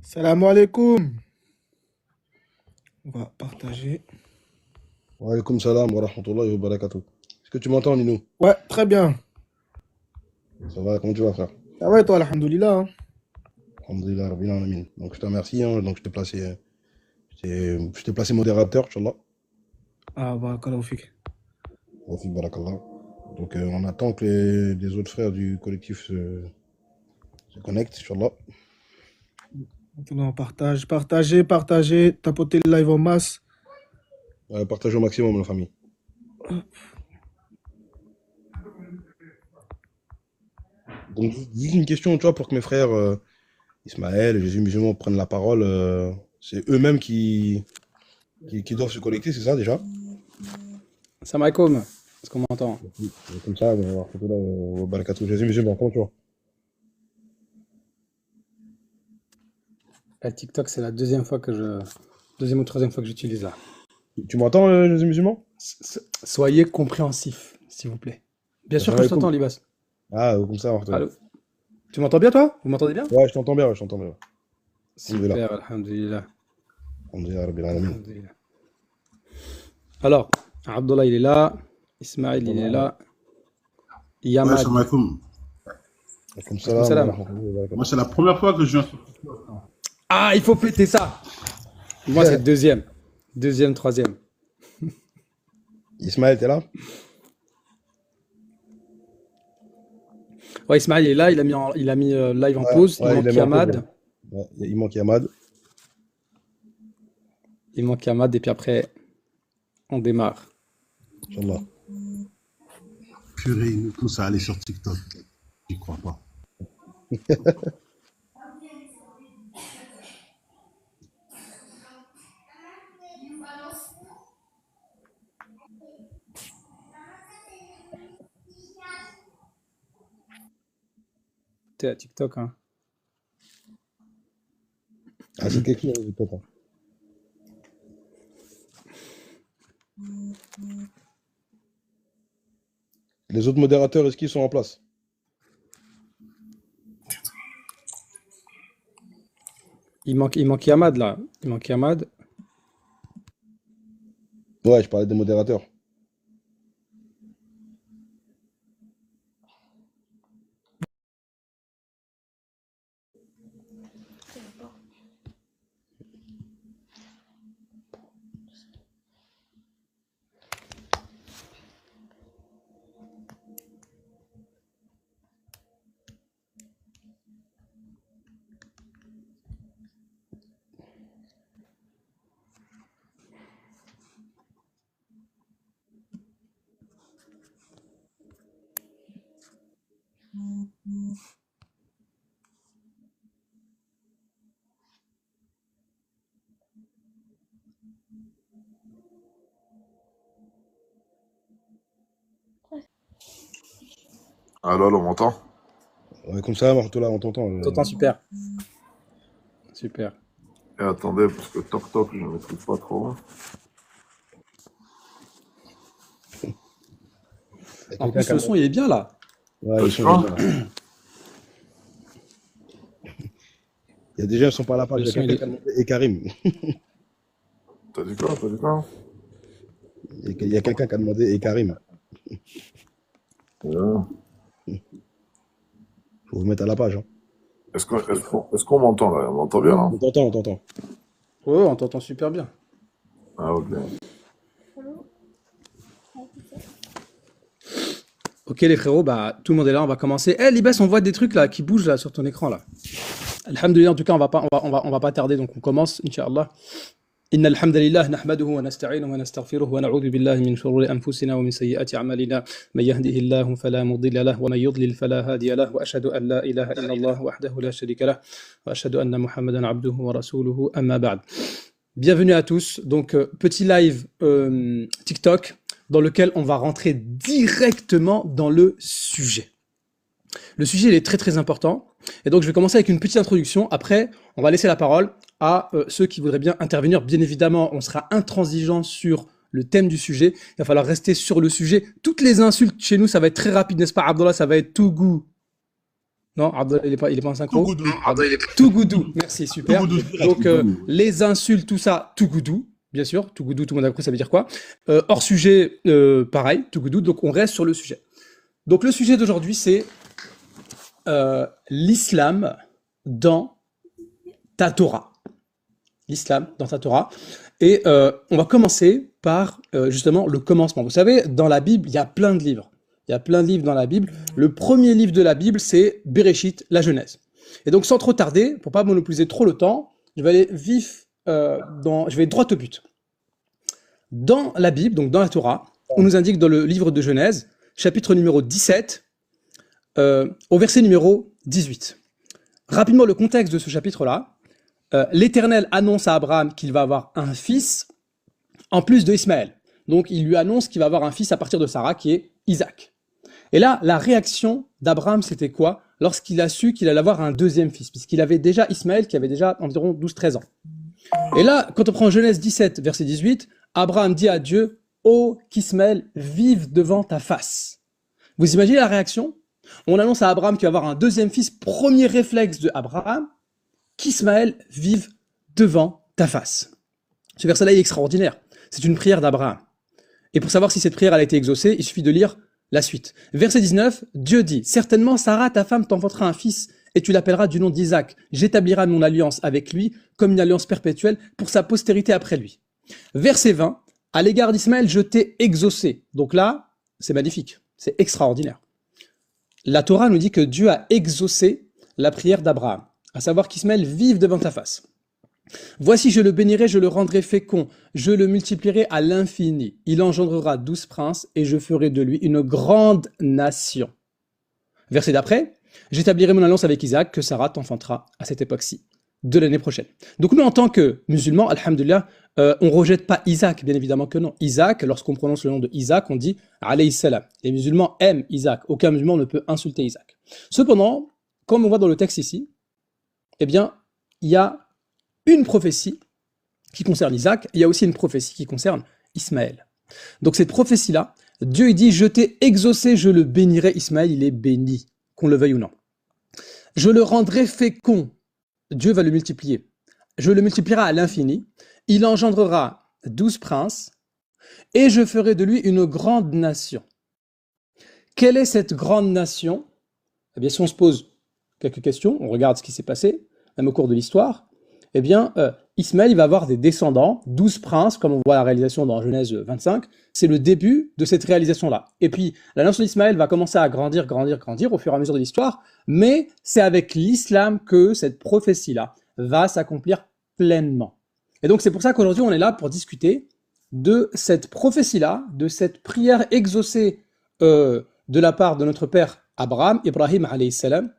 Salam alaikum. On va partager. Wa alaykoum salam wa rahmatullahi wa barakatuh. Est-ce que tu m'entends, Ninou? Ouais, très bien. Ça va, comment tu vas, frère? Ça va et toi, alhamdoulilah, hein. Alhamdulillah, rabbil alamin. Donc, je te remercie, hein. Donc, je t'ai placé modérateur, Inch'Allah. Ah, barakallahu fik. Wa fik barakallah. Donc, on attend que les autres frères du collectif se connectent, Inch'Allah. Maintenant, on partage, partager, partager, tapoter le live en masse. Partagez au maximum, la famille. Donc, juste une question, tu vois, pour que mes frères Ismaël et Jésus musulman prennent la parole. C'est eux-mêmes qui doivent se connecter, c'est ça, déjà? Salam alaikum. Est-ce qu'on m'entend? Comme ça, on va voir wa barakatuh. Jésus musulman, comment tu vois? TikTok, c'est la deuxième ou troisième fois que j'utilise là. Tu m'entends, Jésus musulman? Soyez compréhensif, s'il vous plaît. Bien sûr que je Assalamu t'entends, alaikum. Libas. Ah, comme ça, Allô? Tu m'entends bien, toi? Vous m'entendez bien? ouais, je t'entends bien, ouais, je t'entends bien. Alhamdulillah. Super, alhamdulillah. Alhamdulillah, rabbil alamin. Alhamdulillah. Alors, Abdullah, il est là. Ismaël, il est là. Ouais, Yamad. salam alaikum. Comme Alaikum salam wa salam. rahmatullahi wa barakatuh. Moi, c'est la première fois que je viens sur TikTok. Ah, il faut péter ça! Moi, c'est le deuxième. Deuxième, troisième. Ismaël, t'es là? Ouais, Ismaël, il est là. Il a mis live en pause. Ouais, Il il manque est mis en pause, Yamad. là. Ouais, il manque Yamad. Il manque Yamad. Et puis après, on démarre. Inch'Allah. Purée, ils nous poussent à aller sur TikTok. J'y crois pas. T'es à TikTok, hein. Ah, c'est quelque chose, peut-être. Les autres modérateurs, est-ce qu'ils sont en place? Il manque Yamad là. Il manque Yamad. Ouais, je parlais des modérateurs. Allô, on m'entend? Ouais, comme ça, Martoula, on t'entend. T'entends super. Super. Et attendez, parce que Toc Toc, je ne maîtrise pas trop. Il y a En quelqu'un plus, qui a le son, il est bien là. Ouais, T'as ils dit sont quoi? déjà là. Il y a déjà, ils sont pas à la page. Le Il y a son, il quelqu'un est. qui a demandé et Karim. T'as dit quoi? T'as dit quoi? Il y a quelqu'un qui a demandé et Karim. Euh, Faut vous mettre à la page. Hein. est-ce qu'on m'entend là? On m'entend bien là? On t'entend, on t'entend. Ouais, on t'entend super bien. Ah, ok. Ok, les frérots, bah, tout le monde est là. On va commencer. Eh, Libes, on voit des trucs là qui bougent là sur ton écran là. Alhamdulillah, en tout cas, on va pas tarder. Donc, on commence, Inch'Allah. إن الحمد لله نحمده ونستعينه ونستغفره ونعوذ بالله من شرور أنفسنا ومن سيئات أعمالنا من يهده الله فلا مضل له ومن يضلل فلا هادي له وأشهد أن لا إله إلا الله وحده لا شريك له وأشهد أن محمدا عبده ورسوله أما بعد. Bienvenue à tous. Donc, petit live TikTok dans lequel on va rentrer directement dans le sujet. Le sujet, il est très très important. Et donc, je vais commencer avec une petite introduction. Après, on va laisser la parole à ceux qui voudraient bien intervenir. Bien évidemment, on sera intransigeant sur le thème du sujet. Il va falloir rester sur le sujet. Toutes les insultes chez nous, ça va être très rapide, n'est-ce pas, Abdallah? Ça va être tout goût. Non, Abdallah, il est pas en synchro. Tougoudou. Tougoudou, merci, super. Tougoudou direct. Donc, les insultes, tout ça, Tougoudou, bien sûr. Tougoudou, tout le monde a compris, ça veut dire quoi? Hors sujet, pareil, Tougoudou. Donc, on reste sur le sujet. Donc, le sujet d'aujourd'hui, c'est l'islam dans ta Torah. L'islam dans ta Torah. Et on va commencer par justement le commencement. Vous savez, dans la Bible, il y a plein de livres. Il y a plein de livres dans la Bible. Le premier livre de la Bible, c'est Bereshit, la Genèse. Et donc, sans trop tarder, pour pas monopoliser trop le temps, je vais aller je vais droit au but. Dans la Bible, donc dans la Torah, on nous indique dans le livre de Genèse, chapitre numéro 17, au verset numéro 18. Rapidement, le contexte de ce chapitre-là, l'Éternel annonce à Abraham qu'il va avoir un fils en plus de Ismaël. Donc, il lui annonce qu'il va avoir un fils à partir de Sarah, qui est Isaac. Et là, la réaction d'Abraham, c'était quoi? Lorsqu'il a su qu'il allait avoir un deuxième fils, puisqu'il avait déjà Ismaël, qui avait déjà environ 12-13 ans. Et là, quand on prend Genèse 17, verset 18, Abraham dit à Dieu, « Oh, qu'Ismaël vive devant ta face ». Vous imaginez la réaction? On annonce à Abraham qu'il va avoir un deuxième fils, premier réflexe de Abraham, qu'Ismaël vive devant ta face. Ce verset-là est extraordinaire. C'est une prière d'Abraham. Et pour savoir si cette prière a été exaucée, il suffit de lire la suite. Verset 19, Dieu dit, « Certainement Sarah, ta femme, t'enfantera un fils, et tu l'appelleras du nom d'Isaac. J'établirai mon alliance avec lui comme une alliance perpétuelle pour sa postérité après lui. » Verset 20, « À l'égard d'Ismaël, je t'ai exaucé. » Donc là, c'est magnifique, c'est extraordinaire. La Torah nous dit que Dieu a exaucé la prière d'Abraham, à savoir qu'Ismaël vive devant ta face. Voici, je le bénirai, je le rendrai fécond, je le multiplierai à l'infini. Il engendrera 12 princes et je ferai de lui une grande nation. Verset d'après, j'établirai mon alliance avec Isaac, que Sarah t'enfantera à cette époque-ci, de l'année prochaine. Donc nous, en tant que musulmans, alhamdoulilah, on rejette pas Isaac, bien évidemment que non. Isaac, lorsqu'on prononce le nom de Isaac, on dit alayhi salam. Les musulmans aiment Isaac. Aucun musulman ne peut insulter Isaac. Cependant, comme on voit dans le texte ici, eh bien, il y a une prophétie qui concerne Isaac, il y a aussi une prophétie qui concerne Ismaël. Donc cette prophétie-là, Dieu il dit « Je t'ai exaucé, je le bénirai ». Ismaël, il est béni, qu'on le veuille ou non. « Je le rendrai fécond ». Dieu va le multiplier. « Je le multiplierai à l'infini. Il engendrera 12 princes et je ferai de lui une grande nation. » Quelle est cette grande nation? Eh bien, si on se pose quelques questions, on regarde ce qui s'est passé, même au cours de l'histoire, eh bien, Ismaël, il va avoir des descendants, 12 princes, comme on voit la réalisation dans Genèse 25. C'est le début de cette réalisation-là. Et puis, la nation d'Ismaël va commencer à grandir au fur et à mesure de l'histoire, mais c'est avec l'islam que cette prophétie-là va s'accomplir pleinement. Et donc, c'est pour ça qu'aujourd'hui, on est là pour discuter de cette prophétie-là, de cette prière exaucée de la part de notre père Abraham, Ibrahim alayhi salam,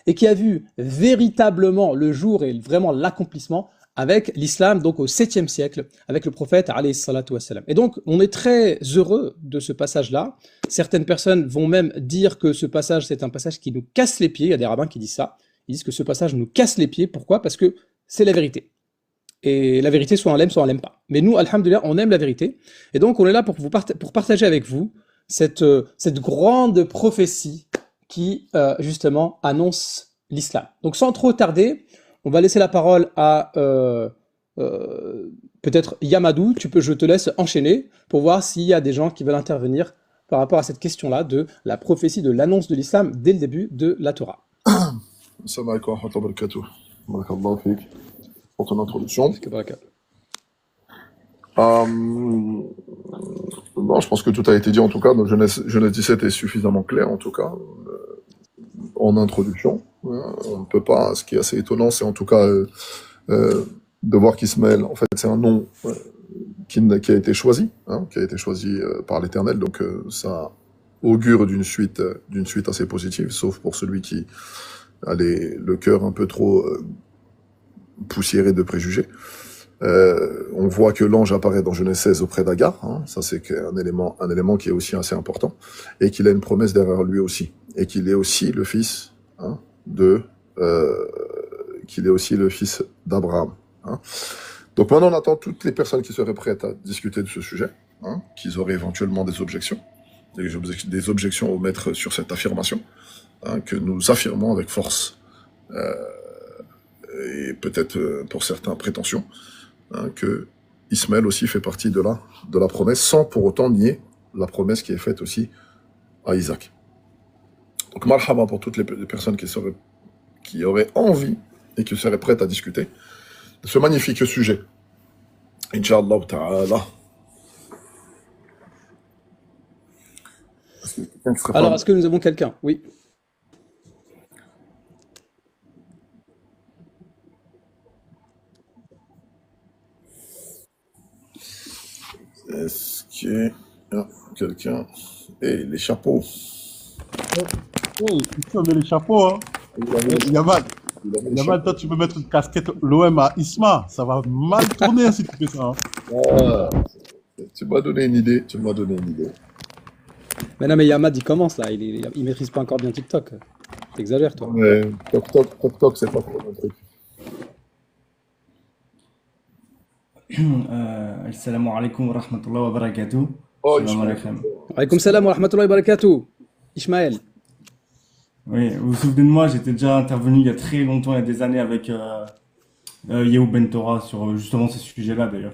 et qui a vu véritablement le jour et vraiment l'accomplissement avec l'islam, donc au 7e siècle, avec le prophète alayhi salatu wassalam. Et donc, on est très heureux de ce passage-là. Certaines personnes vont même dire que ce passage, c'est un passage qui nous casse les pieds. Il y a des rabbins qui disent ça. Ils disent que ce passage nous casse les pieds. Pourquoi? Parce que c'est la vérité. Et la vérité, soit on l'aime, soit on l'aime pas. Mais nous, alhamdoulilah, on aime la vérité. Et donc, on est là pour partager avec vous cette grande prophétie qui, justement, annonce l'islam. Donc, sans trop tarder, on va laisser la parole à peut-être Yamadou. Je te laisse enchaîner pour voir s'il y a des gens qui veulent intervenir par rapport à cette question-là de la prophétie de l'annonce de l'islam dès le début de la Torah. Assalamu alaikum wa rahmatullahi wa barakatuh. Barakallahu fik pour ton introduction. Bon, je pense que tout a été dit en tout cas. Donc Genèse 17 est suffisamment clair en tout cas en introduction. On ne peut pas. Ce qui est assez étonnant, c'est en tout cas de voir qu'Ismaël, en fait, c'est un nom qui a été choisi, qui a été choisi par l'Éternel. Donc ça augure d'une suite assez positive, sauf pour celui qui a le cœur un peu trop poussiéré de préjugés. On voit que l'ange apparaît dans Genèse 16 auprès d'Agar, ça c'est un élément qui est aussi assez important, et qu'il a une promesse derrière lui aussi, et qu'il est aussi le fils d'Abraham. Donc maintenant on attend toutes les personnes qui seraient prêtes à discuter de ce sujet, qui auraient éventuellement des objections au mettre sur cette affirmation. que nous affirmons avec force, et peut-être pour certains prétention, que Ismaël aussi fait partie de la promesse, sans pour autant nier la promesse qui est faite aussi à Isaac. Donc marhaba pour toutes les personnes qui auraient envie et qui seraient prêtes à discuter de ce magnifique sujet. Inch'Allah ta'ala. Alors, est-ce que nous avons quelqu'un? Oui. Est-ce qu'il y a quelqu'un? Et les chapeaux. Oui, tu mets les chapeaux, hein. Yamal, toi, tu peux mettre une casquette l'OM à Isma. Ça va mal tourner si tu fais ça. Ah, tu m'as donné une idée. Mais non, mais Yamad, il commence là. Il maîtrise pas encore bien TikTok. T'exagères, toi. Mais Tok, c'est pas trop mon truc. Assalamu alaikum wa rahmatullahi wa barakatuh. Oh, Salam alaikum. Alaykoum salam wa rahmatullahi wa barakatuh. Ishmael. Oui, vous vous souvenez de moi, j'étais déjà intervenu il y a très longtemps, il y a des années, avec Yehu Bentora sur justement ces sujets-là d'ailleurs.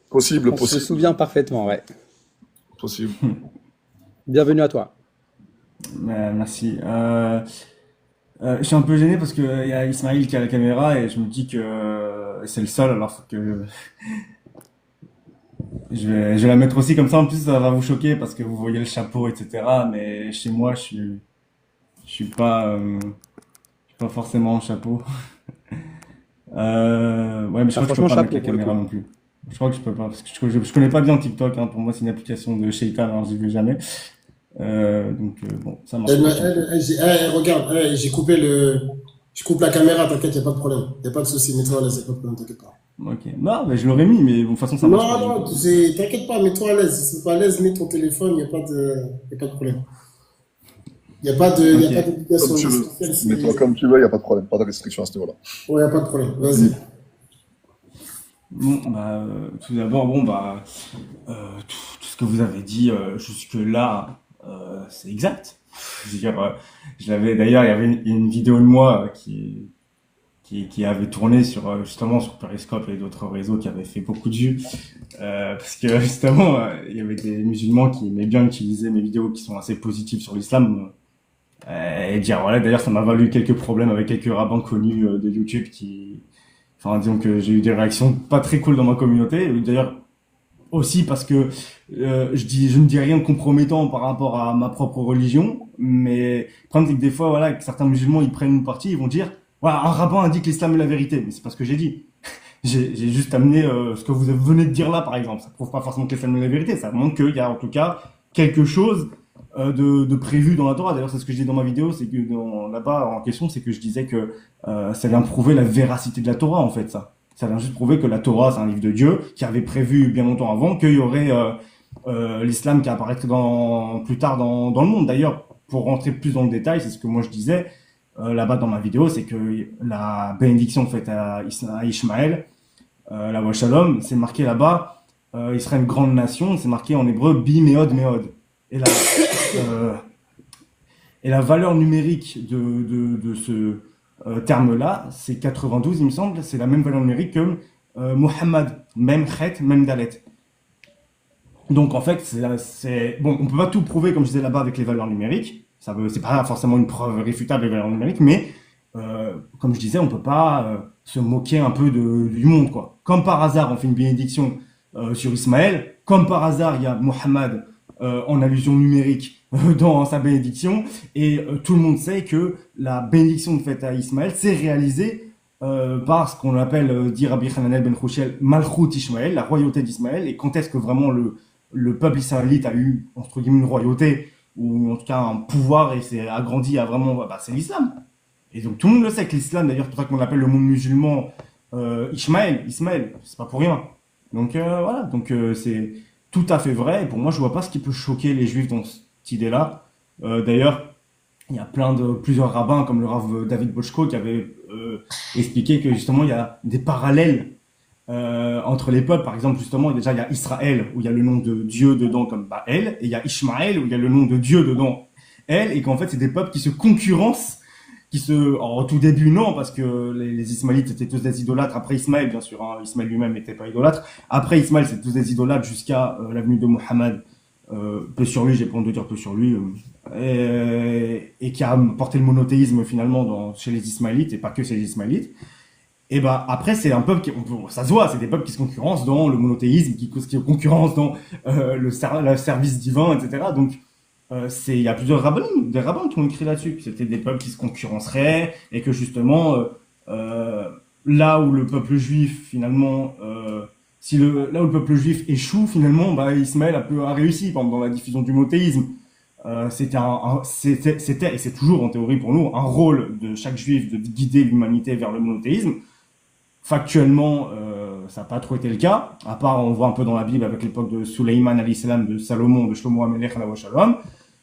Possible. On se souvient parfaitement, ouais. Possible. Bienvenue à toi. Merci. Je suis un peu gêné parce qu'il y a Ismaël qui a la caméra et je me dis que c'est le seul, alors faut que je vais la mettre aussi comme ça. En plus, ça va vous choquer parce que vous voyez le chapeau, etc. Mais chez moi, je suis pas forcément en chapeau. Ouais, mais je crois que je peux pas mettre la caméra non plus. Je crois que je peux pas parce que je connais pas bien TikTok. Hein. Pour moi, c'est une application de Shaitan, alors j'y vais jamais. Bon, ça marche. Regarde, je coupe la caméra, t'inquiète, y a pas de problème. Y a pas de souci, mets-toi à l'aise, y a pas de problème, t'inquiète pas. Ok. Non, mais je l'aurais mis, mais bon, de toute façon, ça marche pas. Non, t'inquiète pas, mets-toi à l'aise. Si t'es pas à l'aise, mets ton téléphone, y a pas de problème. Y a pas d'obligation. Mets-toi comme tu veux, y a pas de problème, pas de restriction à ce niveau-là. Ouais, y a pas de problème, vas-y. Bon, tout d'abord, tout ce que vous avez dit jusque-là, c'est exact. Je veux dire, d'ailleurs, il y avait une vidéo de moi qui avait tourné justement sur Periscope et d'autres réseaux qui avaient fait beaucoup de vues, parce que justement, il y avait des musulmans qui aimaient bien utiliser mes vidéos qui sont assez positives sur l'islam, et dire, voilà, d'ailleurs, ça m'a valu quelques problèmes avec quelques rabbins connus de YouTube enfin, disons que j'ai eu des réactions pas très cool dans ma communauté. D'ailleurs, aussi parce que je ne dis rien de compromettant par rapport à ma propre religion, mais le problème c'est que des fois, voilà, que certains musulmans ils prennent une partie, ils vont dire, voilà, un rabbin a dit que l'islam est la vérité, mais c'est pas ce que j'ai dit. J'ai juste amené ce que vous venez de dire là, par exemple. Ça prouve pas forcément que l'islam est la vérité, ça montre qu'il y a en tout cas quelque chose de prévu dans la Torah. D'ailleurs, c'est ce que je dis dans ma vidéo, c'est que là-bas en question, c'est que je disais que ça vient prouver la véracité de la Torah, en fait, ça. Ça vient juste prouver que la Torah, c'est un livre de Dieu, qui avait prévu bien longtemps avant qu'il y aurait l'islam qui apparaîtrait plus tard dans le monde. D'ailleurs, pour rentrer plus dans le détail, c'est ce que moi je disais là-bas dans ma vidéo, c'est que la bénédiction faite à Ishmaël, la Wa Shalom, c'est marqué là-bas, il sera une grande nation, c'est marqué en hébreu Bi Meod Meod. Et la valeur numérique de ce terme-là, c'est 92, il me semble, c'est la même valeur numérique que Muhammad, même Khet, même Dalet. Donc en fait, bon, on peut pas tout prouver, comme je disais là-bas, avec les valeurs numériques. C'est pas forcément une preuve réfutable des valeurs numériques, mais comme je disais, on peut pas se moquer un peu du monde, quoi. Comme par hasard, on fait une bénédiction sur Ismaël. Comme par hasard, il y a Muhammad en allusion numérique dans sa bénédiction, et tout le monde sait que la bénédiction faite à Ismaël s'est réalisée par ce qu'on appelle, dit Rabbi Hananel ben Chouchel, Malchut Ishmaël, la royauté d'Ismaël. Et quand est-ce que vraiment le peuple israélite a eu, entre guillemets, une royauté, ou en tout cas un pouvoir, et s'est agrandi à vraiment, c'est l'islam. Et donc tout le monde le sait que l'islam, d'ailleurs, c'est pour ça qu'on appelle le monde musulman Ismaël, c'est pas pour rien. Donc voilà, donc c'est tout à fait vrai, et pour moi je vois pas ce qui peut choquer les juifs dans cette idée-là. D'ailleurs, il y a plusieurs rabbins comme le Rav David Bochko qui avait expliqué que justement il y a des parallèles entre les peuples. Par exemple, justement, déjà il y a Israël où il y a le nom de Dieu dedans comme Baal, et il y a Ishmaël où il y a le nom de Dieu dedans. elle, et qu'en fait c'est des peuples qui se concurrencent, au tout début non, parce que les Ismaélites étaient tous des idolâtres, après Ismaël bien sûr, hein, Ismaël lui-même n'était pas idolâtre, après Ismaël c'était tous des idolâtres jusqu'à la venue de Mohammed, peu sur lui, j'ai pas honte de dire peu sur lui, et qui a porté le monothéisme finalement chez les Ismaélites, et pas que chez les Ismaélites. Et bah après c'est un peuple ça se voit, c'est des peuples qui se concurrencent dans le monothéisme, qui se concurrencent dans le service divin, etc. Donc il y a plusieurs des rabbins qui ont écrit là-dessus, que c'était des peuples qui se concurrenceraient et que justement là où le peuple juif finalement là où le peuple juif échoue finalement, bah Ismaël a réussi par exemple, dans la diffusion du monothéisme. C'était et c'est toujours en théorie pour nous un rôle de chaque juif de guider l'humanité vers le monothéisme. Factuellement, ça n'a pas trop été le cas, à part on voit un peu dans la Bible avec l'époque de Sulayman alayhi salam, de Salomon, de Shlomo HaMelech alayhi shalom,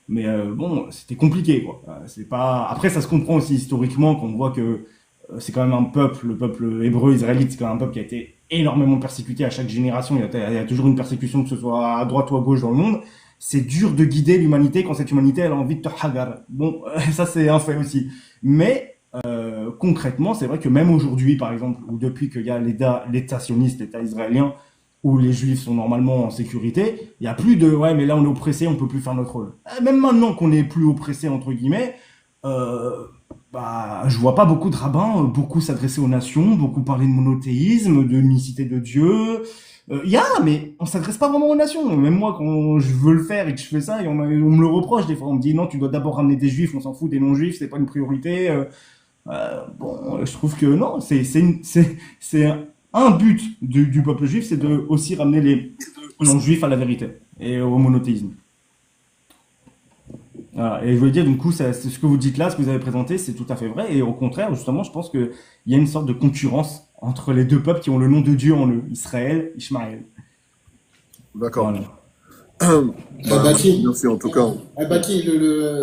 mais bon, c'était compliqué quoi. C'est pas. Après, ça se comprend aussi historiquement quand on voit que c'est quand même un peuple, le peuple hébreu israélite, c'est quand même un peuple qui a été énormément persécuté à chaque génération. Il y a toujours une persécution, que ce soit à droite ou à gauche dans le monde. C'est dur de guider l'humanité quand cette humanité elle a envie de te hagar. Bon, ça c'est un fait aussi. Mais concrètement, c'est vrai que même aujourd'hui, par exemple, ou depuis qu'il y a l'État sioniste, l'État israélien, où les Juifs sont normalement en sécurité, il y a plus de ouais, mais là on est oppressé, on peut plus faire notre rôle. Même maintenant qu'on est plus oppressé entre guillemets, je vois pas beaucoup de rabbins, beaucoup s'adresser aux nations, beaucoup parler de monothéisme, de l'unicité de Dieu. Mais on s'adresse pas vraiment aux nations. Même moi, quand je veux le faire et que je fais ça, et on me le reproche des fois. On me dit non, tu dois d'abord ramener des juifs, on s'en fout des non-juifs, c'est pas une priorité. Je trouve que non, c'est un but du peuple juif, c'est de aussi ramener les non-juifs à la vérité et au monothéisme. Voilà. Et je voulais dire, du coup, c'est ce que vous dites là, ce que vous avez présenté, c'est tout à fait vrai. Et au contraire, justement, je pense qu'il y a une sorte de concurrence entre les deux peuples qui ont le nom de Dieu en eux, Israël, Ishmaël. D'accord. Voilà. Baki, Merci en tout cas. Baki,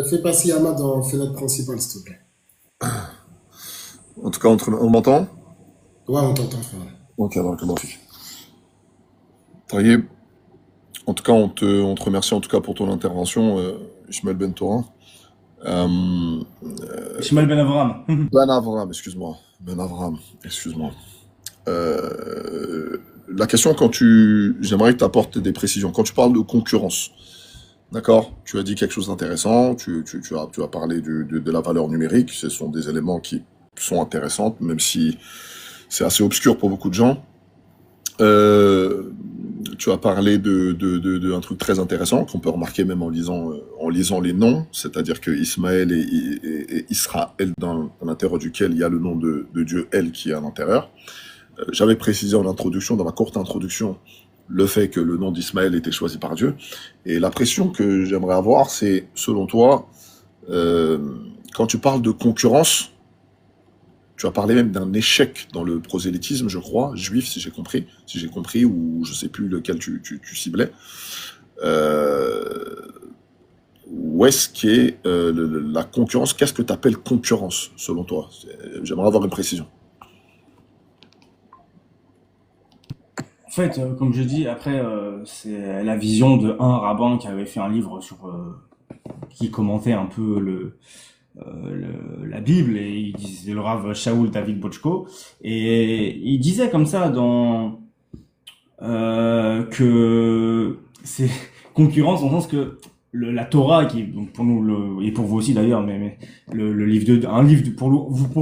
fais passer Ahmad en fenêtre principale, s'il te plaît. En tout cas, on m'entend? Ouais, on t'entend, frère. Ok, donc magnifique. Taïeb, en tout cas, on te remercie en tout cas pour ton intervention, Ishmael Ben Torah. Ishmael Ben Avraham. Ben Avraham, excuse-moi. Ben Avraham, excuse-moi. La question, j'aimerais que tu apportes des précisions. Quand tu parles de concurrence, d'accord? Tu as dit quelque chose d'intéressant. Tu as parlé de la valeur numérique. Ce sont des éléments qui sont intéressants, même si c'est assez obscur pour beaucoup de gens. Tu as parlé de un truc très intéressant qu'on peut remarquer même en lisant les noms, c'est-à-dire que Ismaël et Israël dans l'intérieur duquel il y a le nom de Dieu El qui est à l'intérieur. J'avais précisé en introduction, dans ma courte introduction, le fait que le nom d'Ismaël était choisi par Dieu. Et la pression que j'aimerais avoir, c'est, selon toi, quand tu parles de concurrence, tu as parlé même d'un échec dans le prosélytisme, je crois, juif, si j'ai compris, ou je sais plus lequel tu ciblais. Où est-ce qu'est la concurrence? Qu'est-ce que tu appelles concurrence, selon toi? J'aimerais avoir une précision. En fait, comme je dis, après, c'est la vision de un rabbin qui avait fait un livre qui commentait un peu la Bible, et il disait, le Rav Shaul David Bochko, et il disait comme ça que c'est concurrence dans le sens que la Torah, qui est donc pour nous et pour vous aussi d'ailleurs, mais le livre pour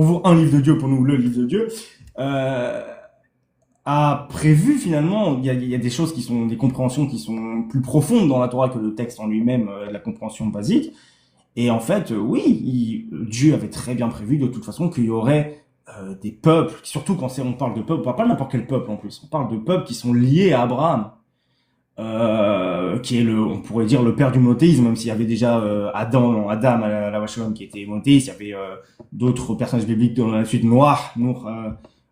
vous un livre de Dieu, pour nous le livre de Dieu, a prévu finalement, il y a des choses qui sont des compréhensions qui sont plus profondes dans la Torah que le texte en lui-même, la compréhension basique. Et en fait, oui, Dieu avait très bien prévu de toute façon qu'il y aurait des peuples, surtout quand on parle de peuples, on parle pas de n'importe quel peuple en plus, on parle de peuples qui sont liés à Abraham, qui est on pourrait dire le père du monothéisme, même s'il y avait déjà Adam à la Vachelon qui était monothéiste, il y avait d'autres personnages bibliques dans la suite, Noah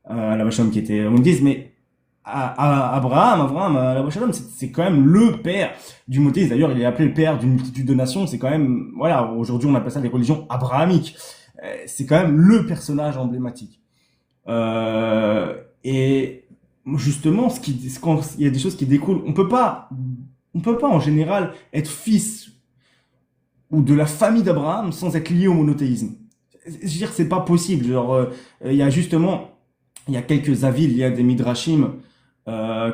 à la Vachelon qui était monothéiste, mais Abraham, la Shalom, c'est quand même le père du monothéisme. D'ailleurs, il est appelé le père d'une multitude de nations. C'est quand même, voilà, aujourd'hui on appelle ça les religions abrahamiques. C'est quand même le personnage emblématique. Et justement, quand il y a des choses qui découlent, on peut pas en général être fils ou de la famille d'Abraham sans être lié au monothéisme. Je veux dire, c'est pas possible. Genre, il y a justement, il y a quelques avis, il y a des midrashim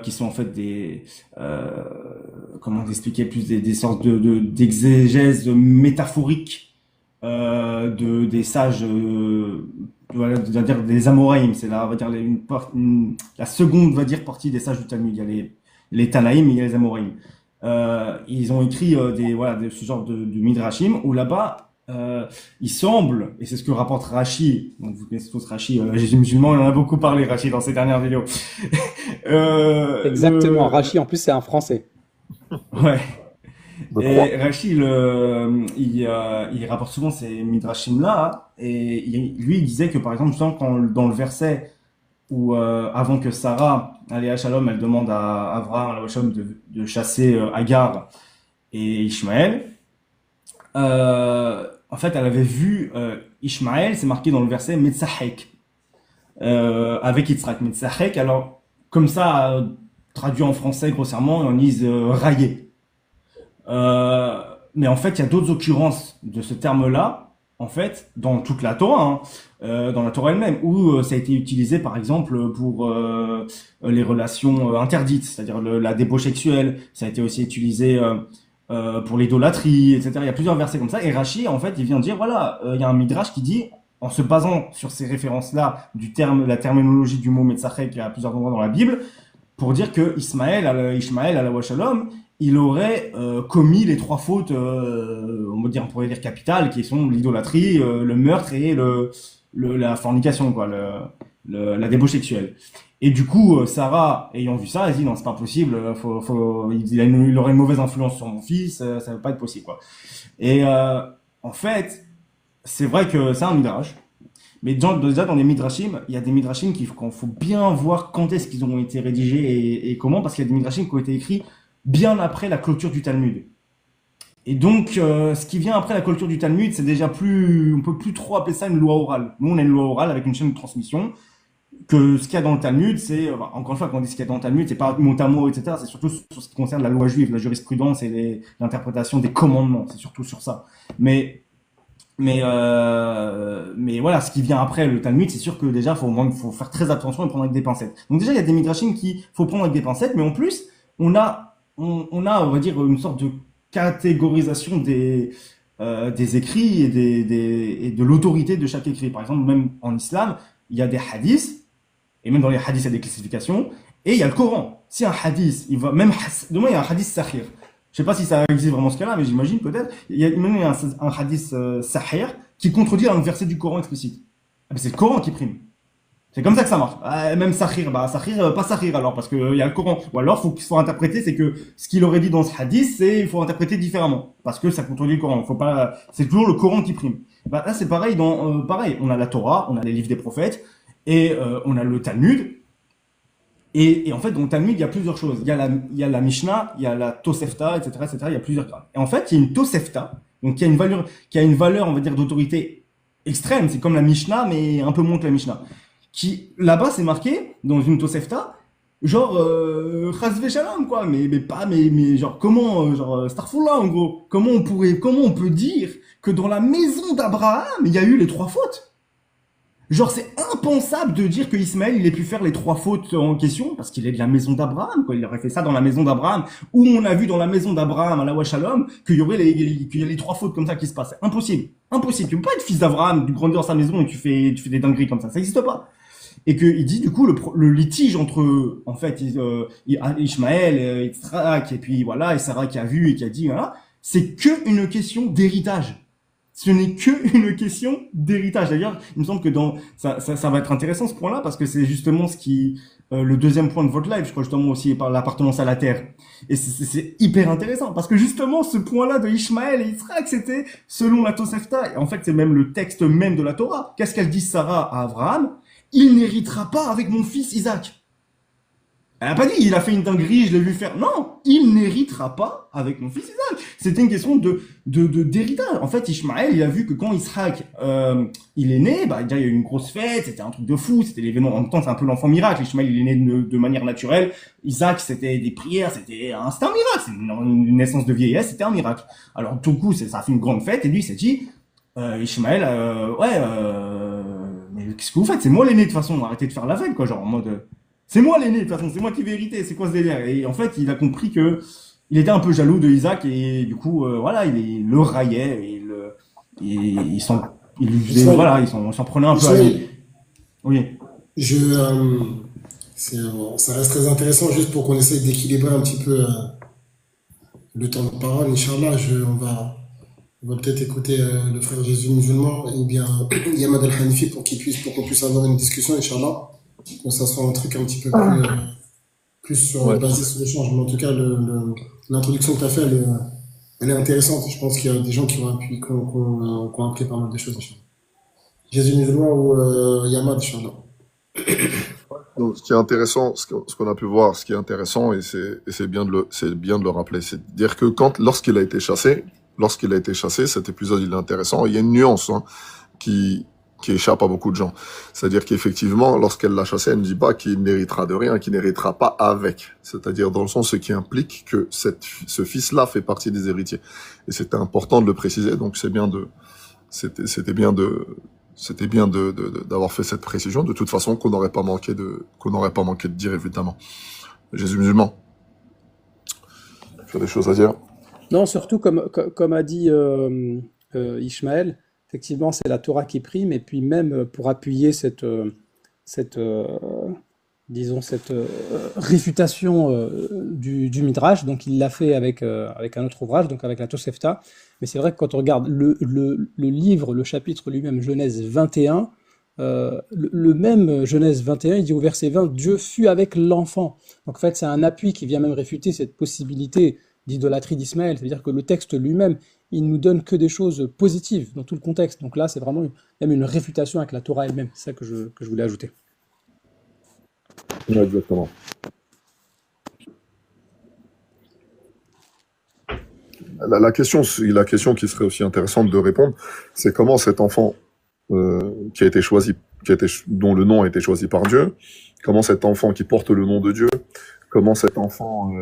qui sont en fait des, comment expliquer, plus des sortes d'exégèses métaphoriques des sages, voilà, on va dire des Amoraïm. C'est là, on va dire la seconde, on va dire, partie des sages du Talmud. Il y a les Tanaïm et il y a les Amoraïm. Ils ont écrit ce genre de midrashim où là-bas il semble, et c'est ce que rapporte Rashi, donc vous connaissez tous Rashi, Jésus musulman, on en a beaucoup parlé Rashi dans ses dernières vidéos. Exactement, Rachi en plus c'est un français. Ouais. Je Et crois. Rashi, il rapporte souvent ces midrashim là, et lui il disait que par exemple dans le verset où avant que Sarah, aléa Shalom, elle demande à Abraham, aléa Shalom, de chasser Agar et Ishmaël. En fait, elle avait vu Ishmaël, c'est marqué dans le verset Metzahek, avec Yitzhak. Metzahek, alors, comme ça, traduit en français grossièrement, on dise railler. Mais en fait, il y a d'autres occurrences de ce terme-là, en fait, dans toute la Torah, dans la Torah elle-même, où ça a été utilisé, par exemple, pour les relations interdites, c'est-à-dire la débauche sexuelle. Ça a été aussi utilisé pour l'idolâtrie, etc. Il y a plusieurs versets comme ça. Et Rashi, en fait, il vient dire, voilà, il y a un midrash qui dit, en se basant sur ces références-là, la terminologie du mot Metzachek, qui est à plusieurs endroits dans la Bible, pour dire que Ishmaël, à la Shalom, il aurait commis les trois fautes, on pourrait dire capitales, qui sont l'idolâtrie, le meurtre et la fornication, quoi, la débauche sexuelle. Et du coup, Sarah, ayant vu ça, elle dit non, c'est pas possible, il aurait une mauvaise influence sur mon fils, ça va pas être possible, quoi. Et en fait, c'est vrai que c'est un midrash, mais déjà dans les midrashim, il y a des midrashim qu'il faut bien voir quand est-ce qu'ils ont été rédigés et comment, parce qu'il y a des midrashim qui ont été écrits bien après la clôture du Talmud. Et donc, ce qui vient après la clôture du Talmud, c'est déjà on peut plus trop appeler ça une loi orale. Nous, on a une loi orale avec une chaîne de transmission, que ce qu'il y a dans le Talmud, c'est, encore une fois, quand on dit ce qu'il y a dans le Talmud, c'est pas mot à mot, etc. C'est surtout sur ce qui concerne la loi juive, la jurisprudence et l'interprétation des commandements. C'est surtout sur ça. Mais voilà, ce qui vient après le Talmud, c'est sûr que déjà, faut faire très attention et prendre avec des pincettes. Donc déjà, il y a des midrashim qu'il faut prendre avec des pincettes, mais en plus, on a, on va dire, une sorte de catégorisation des écrits et de l'autorité de chaque écrit. Par exemple, même en islam, il y a des hadiths, et même dans les hadiths, il y a des classifications, et il y a le Coran. Si un hadith, demain, il y a un hadith sahih. Je sais pas si ça existe vraiment ce cas-là, mais j'imagine peut-être. Il y a même un hadith sahih qui contredit un verset du Coran explicite. Ah, ben, c'est le Coran qui prime. C'est comme ça que ça marche. Même sahih, pas sahih alors, parce que il y a le Coran. Ou alors, faut interpréter, c'est que ce qu'il aurait dit dans ce hadith, il faut interpréter différemment. Parce que ça contredit le Coran. C'est toujours le Coran qui prime. Bah, là, c'est pareil pareil. On a la Torah, on a les livres des prophètes, et on a le Talmud. Et en fait, dans le Talmud, il y a plusieurs choses. Il y a la Mishnah, il y a la Tosefta, etc., etc. Il y a plusieurs grades. Et en fait, il y a une Tosefta, donc qui a une valeur, on va dire, d'autorité extrême. C'est comme la Mishnah, mais un peu moins que la Mishnah. Qui, là-bas, c'est marqué, dans une Tosefta, genre, Chazve Shalom, quoi. Mais genre, comment, genre, Starfullah, en gros. Comment on peut dire que dans la maison d'Abraham, il y a eu les trois fautes? Genre, c'est impensable de dire que Ismaël, il ait pu faire les trois fautes en question, parce qu'il est de la maison d'Abraham, quoi. Il aurait fait ça dans la maison d'Abraham, où on a vu dans la maison d'Abraham, à la Shalom, qu'il y a les trois fautes comme ça qui se passent. Impossible. Impossible. Tu peux pas être fils d'Abraham, grandir dans sa maison et tu fais des dingueries comme ça. Ça n'existe pas. Et que, il dit, du coup, le litige entre, en fait, Ishmaël, Yitzhak, et puis voilà, et Sarah qui a vu et qui a dit, voilà, c'est que une question d'héritage. Ce n'est que une question d'héritage. D'ailleurs, il me semble que ça va être intéressant ce point-là parce que c'est justement le deuxième point de votre live, je crois justement aussi par l'appartenance à la terre. Et c'est hyper intéressant parce que justement ce point-là de Ishmaël et Yitzhak, c'était selon la Tosefta. Et en fait, c'est même le texte même de la Torah. Qu'est-ce qu'elle dit Sarah à Abraham? Il n'héritera pas avec mon fils Isaac. Elle a pas dit, il a fait une dinguerie, je l'ai vu faire. Non, il n'héritera pas avec mon fils Isaac. C'était une question d'héritage. En fait, Ishmaël, il a vu que quand Isaac, il est né, bah, déjà, il y a eu une grosse fête, c'était un truc de fou, c'était l'événement. En même temps, c'est un peu l'enfant miracle. Ishmaël, il est né de manière naturelle. Isaac, c'était des prières, c'était un miracle. C'est une naissance de vieillesse, c'était un miracle. Alors, tout coup, ça a fait une grande fête, et lui, il s'est dit, Ishmaël, mais qu'est-ce que vous faites? C'est moi l'aîné, de toute façon, arrêtez de faire la fête, quoi, genre, en mode, c'est moi l'aîné, de toute façon, c'est moi qui vais hériter, c'est quoi ce délire? Et en fait, il a compris que il était un peu jaloux de Isaac et du coup, voilà, il le raillait et il lui faisait, Israël, voilà, il s'en prenait un peu à Israël, lui. Oui. je, ça reste très intéressant juste pour qu'on essaye d'équilibrer un petit peu le temps de parole. Inch'Allah, on va peut-être écouter le frère Jésus musulman ou bien Yamad al-Hanifi pour pour qu'on puisse avoir une discussion, Inch'Allah. Donc ça sera un truc un petit peu plus Ouais. basé sur l'échange. Mais en tout cas, l'introduction que tu as faite, elle est intéressante. Je pense qu'il y a des gens qui ont appris pas mal de choses, Inch'Allah. Jésus musulman ou Yamad, Inch'Allah. Donc, ce qui est intéressant, ce qu'on a pu voir, ce qui est intéressant, et c'est bien de le rappeler, c'est de dire que lorsqu'il a été chassé, cet épisode, il est intéressant. Il y a une nuance, hein, qui échappe à beaucoup de gens. C'est-à-dire qu'effectivement, lorsqu'elle l'a chassé, elle ne dit pas qu'il n'héritera de rien, qu'il n'héritera pas avec. C'est-à-dire dans le sens, ce qui implique que ce fils-là fait partie des héritiers. Et c'était important de le préciser, donc c'était bien d'avoir fait cette précision. De toute façon, qu'on n'aurait pas manqué de dire, évidemment. Jésus musulman. Tu as des choses à dire? Non, surtout comme a dit Ishmaël, effectivement, c'est la Torah qui prime, et puis même pour appuyer cette, disons, cette réfutation du Midrash, donc il l'a fait avec un autre ouvrage, donc avec la Tosefta. Mais c'est vrai que quand on regarde le livre, le chapitre lui-même, Genèse 21, le même Genèse 21, il dit au verset 20, Dieu fut avec l'enfant. Donc en fait, c'est un appui qui vient même réfuter cette possibilité d'idolâtrie d'Ismaël. C'est-à-dire que le texte lui-même, il nous donne que des choses positives dans tout le contexte. Donc là, c'est vraiment même une réfutation avec la Torah elle-même. C'est ça que je voulais ajouter. Ouais, exactement. La question qui serait aussi intéressante de répondre, c'est comment cet enfant qui a été choisi, dont le nom a été choisi par Dieu, comment cet enfant qui porte le nom de Dieu, comment cet enfant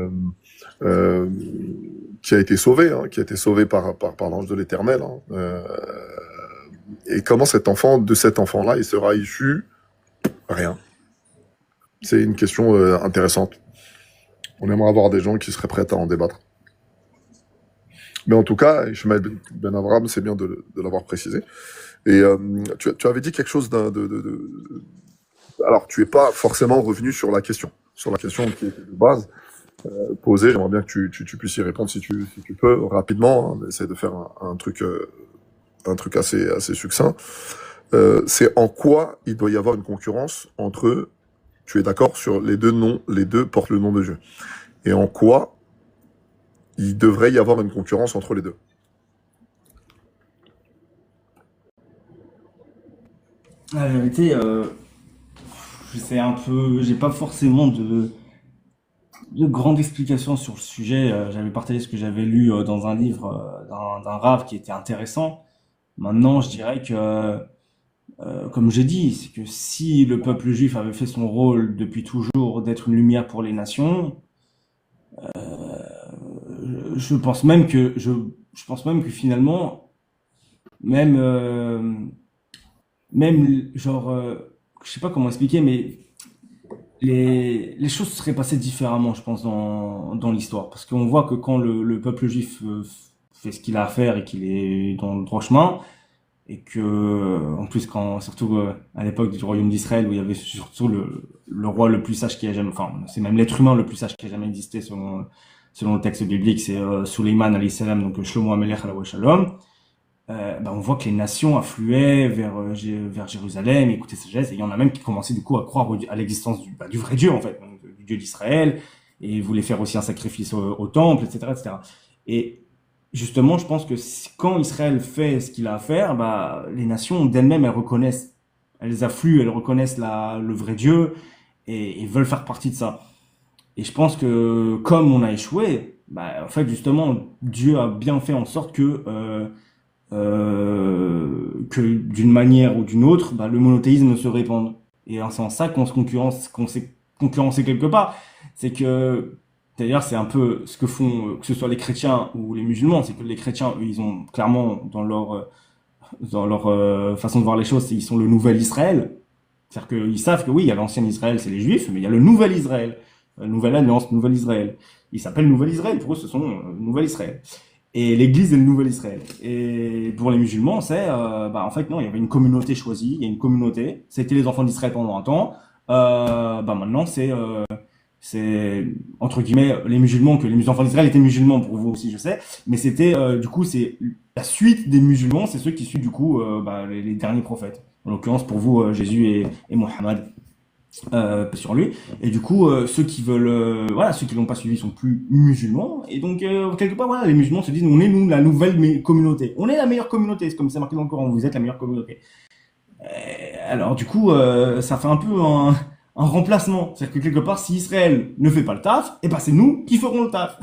qui a été sauvé, hein, par l'ange de l'Éternel, hein, et comment de cet enfant-là, il sera issu rien. C'est une question intéressante. On aimerait avoir des gens qui seraient prêts à en débattre. Mais en tout cas, Ishmael Ben Abraham, c'est bien de l'avoir précisé. Et tu avais dit quelque chose Alors, tu es pas forcément revenu sur la question qui était de base posée. J'aimerais bien que tu puisses y répondre si tu peux, rapidement. Hein, essaie de faire un truc assez succinct. C'est en quoi il doit y avoir une concurrence entre eux. Tu es d'accord sur les deux noms, les deux portent le nom de Dieu. Et en quoi il devrait y avoir une concurrence entre les deux. La vérité, j'ai pas forcément de grandes explications sur le sujet. J'avais partagé ce que j'avais lu dans un livre d'un rave qui était intéressant. Maintenant, je dirais que, comme j'ai dit, c'est que si le peuple juif avait fait son rôle depuis toujours d'être une lumière pour les nations, je pense même que finalement, même genre, je sais pas comment expliquer, mais les choses seraient passées différemment, je pense, dans l'histoire, parce qu'on voit que quand le peuple juif fait ce qu'il a à faire et qu'il est dans le droit chemin, et que en plus surtout à l'époque du royaume d'Israël où il y avait surtout le roi le plus sage qui a jamais, enfin c'est même l'être humain le plus sage qui a jamais existé selon le texte biblique, c'est Suleiman alayhi salam, donc Shlomo HaMelech alayhi shalom. On voit que les nations affluaient vers Jérusalem, écoutaient sagesse, et il y en a même qui commençaient du coup à croire à l'existence du vrai Dieu, en fait, donc, du Dieu d'Israël, et voulaient faire aussi un sacrifice au temple, etc., etc. Et justement, je pense que quand Israël fait ce qu'il a à faire, les nations d'elles-mêmes, elles affluent, elles reconnaissent le vrai Dieu, et veulent faire partie de ça. Et je pense que comme on a échoué, bah, en fait, justement, Dieu a bien fait en sorte que d'une manière ou d'une autre, bah, le monothéisme se répande. Et c'est en ça qu'on s'est concurrencé quelque part. C'est que, d'ailleurs, c'est un peu ce que font, que ce soit les chrétiens ou les musulmans, c'est que les chrétiens, eux, ils ont clairement dans leur façon de voir les choses, ils sont le nouvel Israël. C'est-à-dire qu'ils savent que oui, il y a l'ancien Israël, c'est les Juifs, mais il y a le nouvel Israël, la nouvelle alliance, nouvel Israël. Il s'appelle nouvel Israël, pour eux, ce sont nouvel Israël. Et l'Église est le nouvel Israël. Et pour les musulmans, c'est, bah, en fait, non, il y avait une communauté choisie, il y a une communauté, c'était les enfants d'Israël pendant un temps, bah, maintenant, c'est, entre guillemets, les musulmans, que les enfants d'Israël étaient musulmans pour vous aussi, je sais, mais c'était, du coup, c'est la suite des musulmans, c'est ceux qui suivent, du coup, bah, les derniers prophètes. En l'occurrence, pour vous, Jésus et Mohammed. Sur lui, et du coup ceux qui veulent voilà, ceux qui l'ont pas suivi sont plus musulmans, et donc quelque part voilà, les musulmans se disent on est nous la nouvelle communauté, on est la meilleure communauté, c'est comme c'est marqué dans le Coran, vous êtes la meilleure communauté. Alors du coup ça fait un peu un remplacement, c'est-à-dire que quelque part si Israël ne fait pas le taf, et ben c'est nous qui ferons le taf.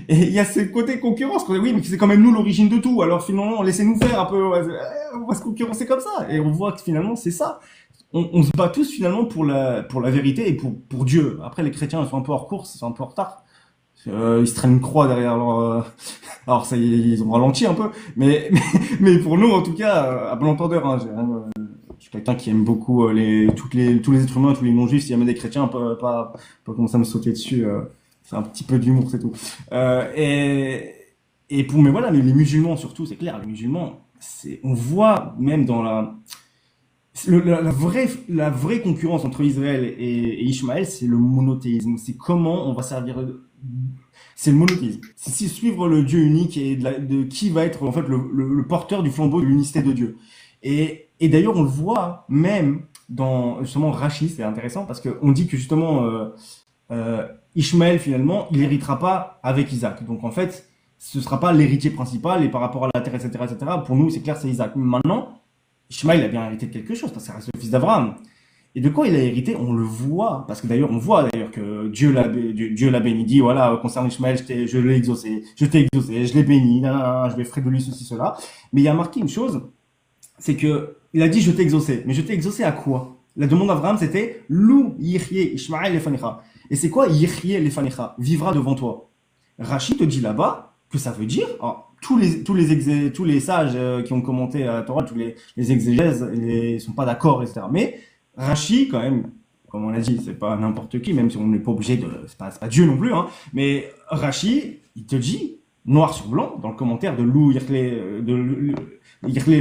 Et il y a ce côté concurrence, oui mais c'est quand même nous l'origine de tout, alors finalement laissez-nous faire un peu, on va se concurrencer comme ça, et on voit que finalement c'est ça. On se bat tous finalement pour la vérité et pour Dieu. Après, les chrétiens, ils sont un peu hors course, ils sont un peu en retard. Ils se traînent une croix derrière leur... Alors, ça, ils ont ralenti un peu. Mais pour nous, en tout cas, à bon entendeur, hein, je suis quelqu'un qui aime beaucoup tous les êtres humains, tous les non-juifs. S'il y a même des chrétiens, pas commencer à me sauter dessus. C'est un petit peu d'humour, c'est tout. Mais voilà, mais les musulmans surtout, c'est clair, les musulmans, on voit même dans la vraie concurrence entre Israël et Ishmaël, c'est le monothéisme. C'est comment on va servir. C'est le monothéisme. C'est suivre le Dieu unique et de qui va être en fait le porteur du flambeau de l'unicité de Dieu. Et d'ailleurs, on le voit même dans justement Rachi, c'est intéressant parce qu'on dit que justement Ishmaël finalement, il héritera pas avec Isaac. Donc en fait, ce sera pas l'héritier principal et par rapport à la terre, etc., etc. Pour nous, c'est clair, c'est Isaac. Mais maintenant, Ishmaël a bien hérité de quelque chose, parce que ça reste le fils d'Abraham. Et de quoi il a hérité, on le voit, parce que d'ailleurs, on voit d'ailleurs que Dieu l'a béni, dit, voilà, concernant Ishmaël, je l'ai exaucé, je l'ai béni, je vais faire de lui ceci, cela. Mais il y a marqué une chose, c'est que, il a dit, je t'ai exaucé. Mais je t'ai exaucé à quoi? La demande d'Abraham, c'était, Lou yirye Ishmaël lefanecha. Et c'est quoi yirye lefanecha? Vivra devant toi. Rachid te dit là-bas, que ça veut dire, alors, tous les sages qui ont commenté la Torah, tous les exégèses, ils sont pas d'accord, etc. Mais Rashi, quand même, comme on l'a dit, c'est pas n'importe qui, même si on n'est pas obligé c'est pas Dieu non plus, hein. Mais Rashi, il te dit, noir sur blanc, dans le commentaire de Lou Yirle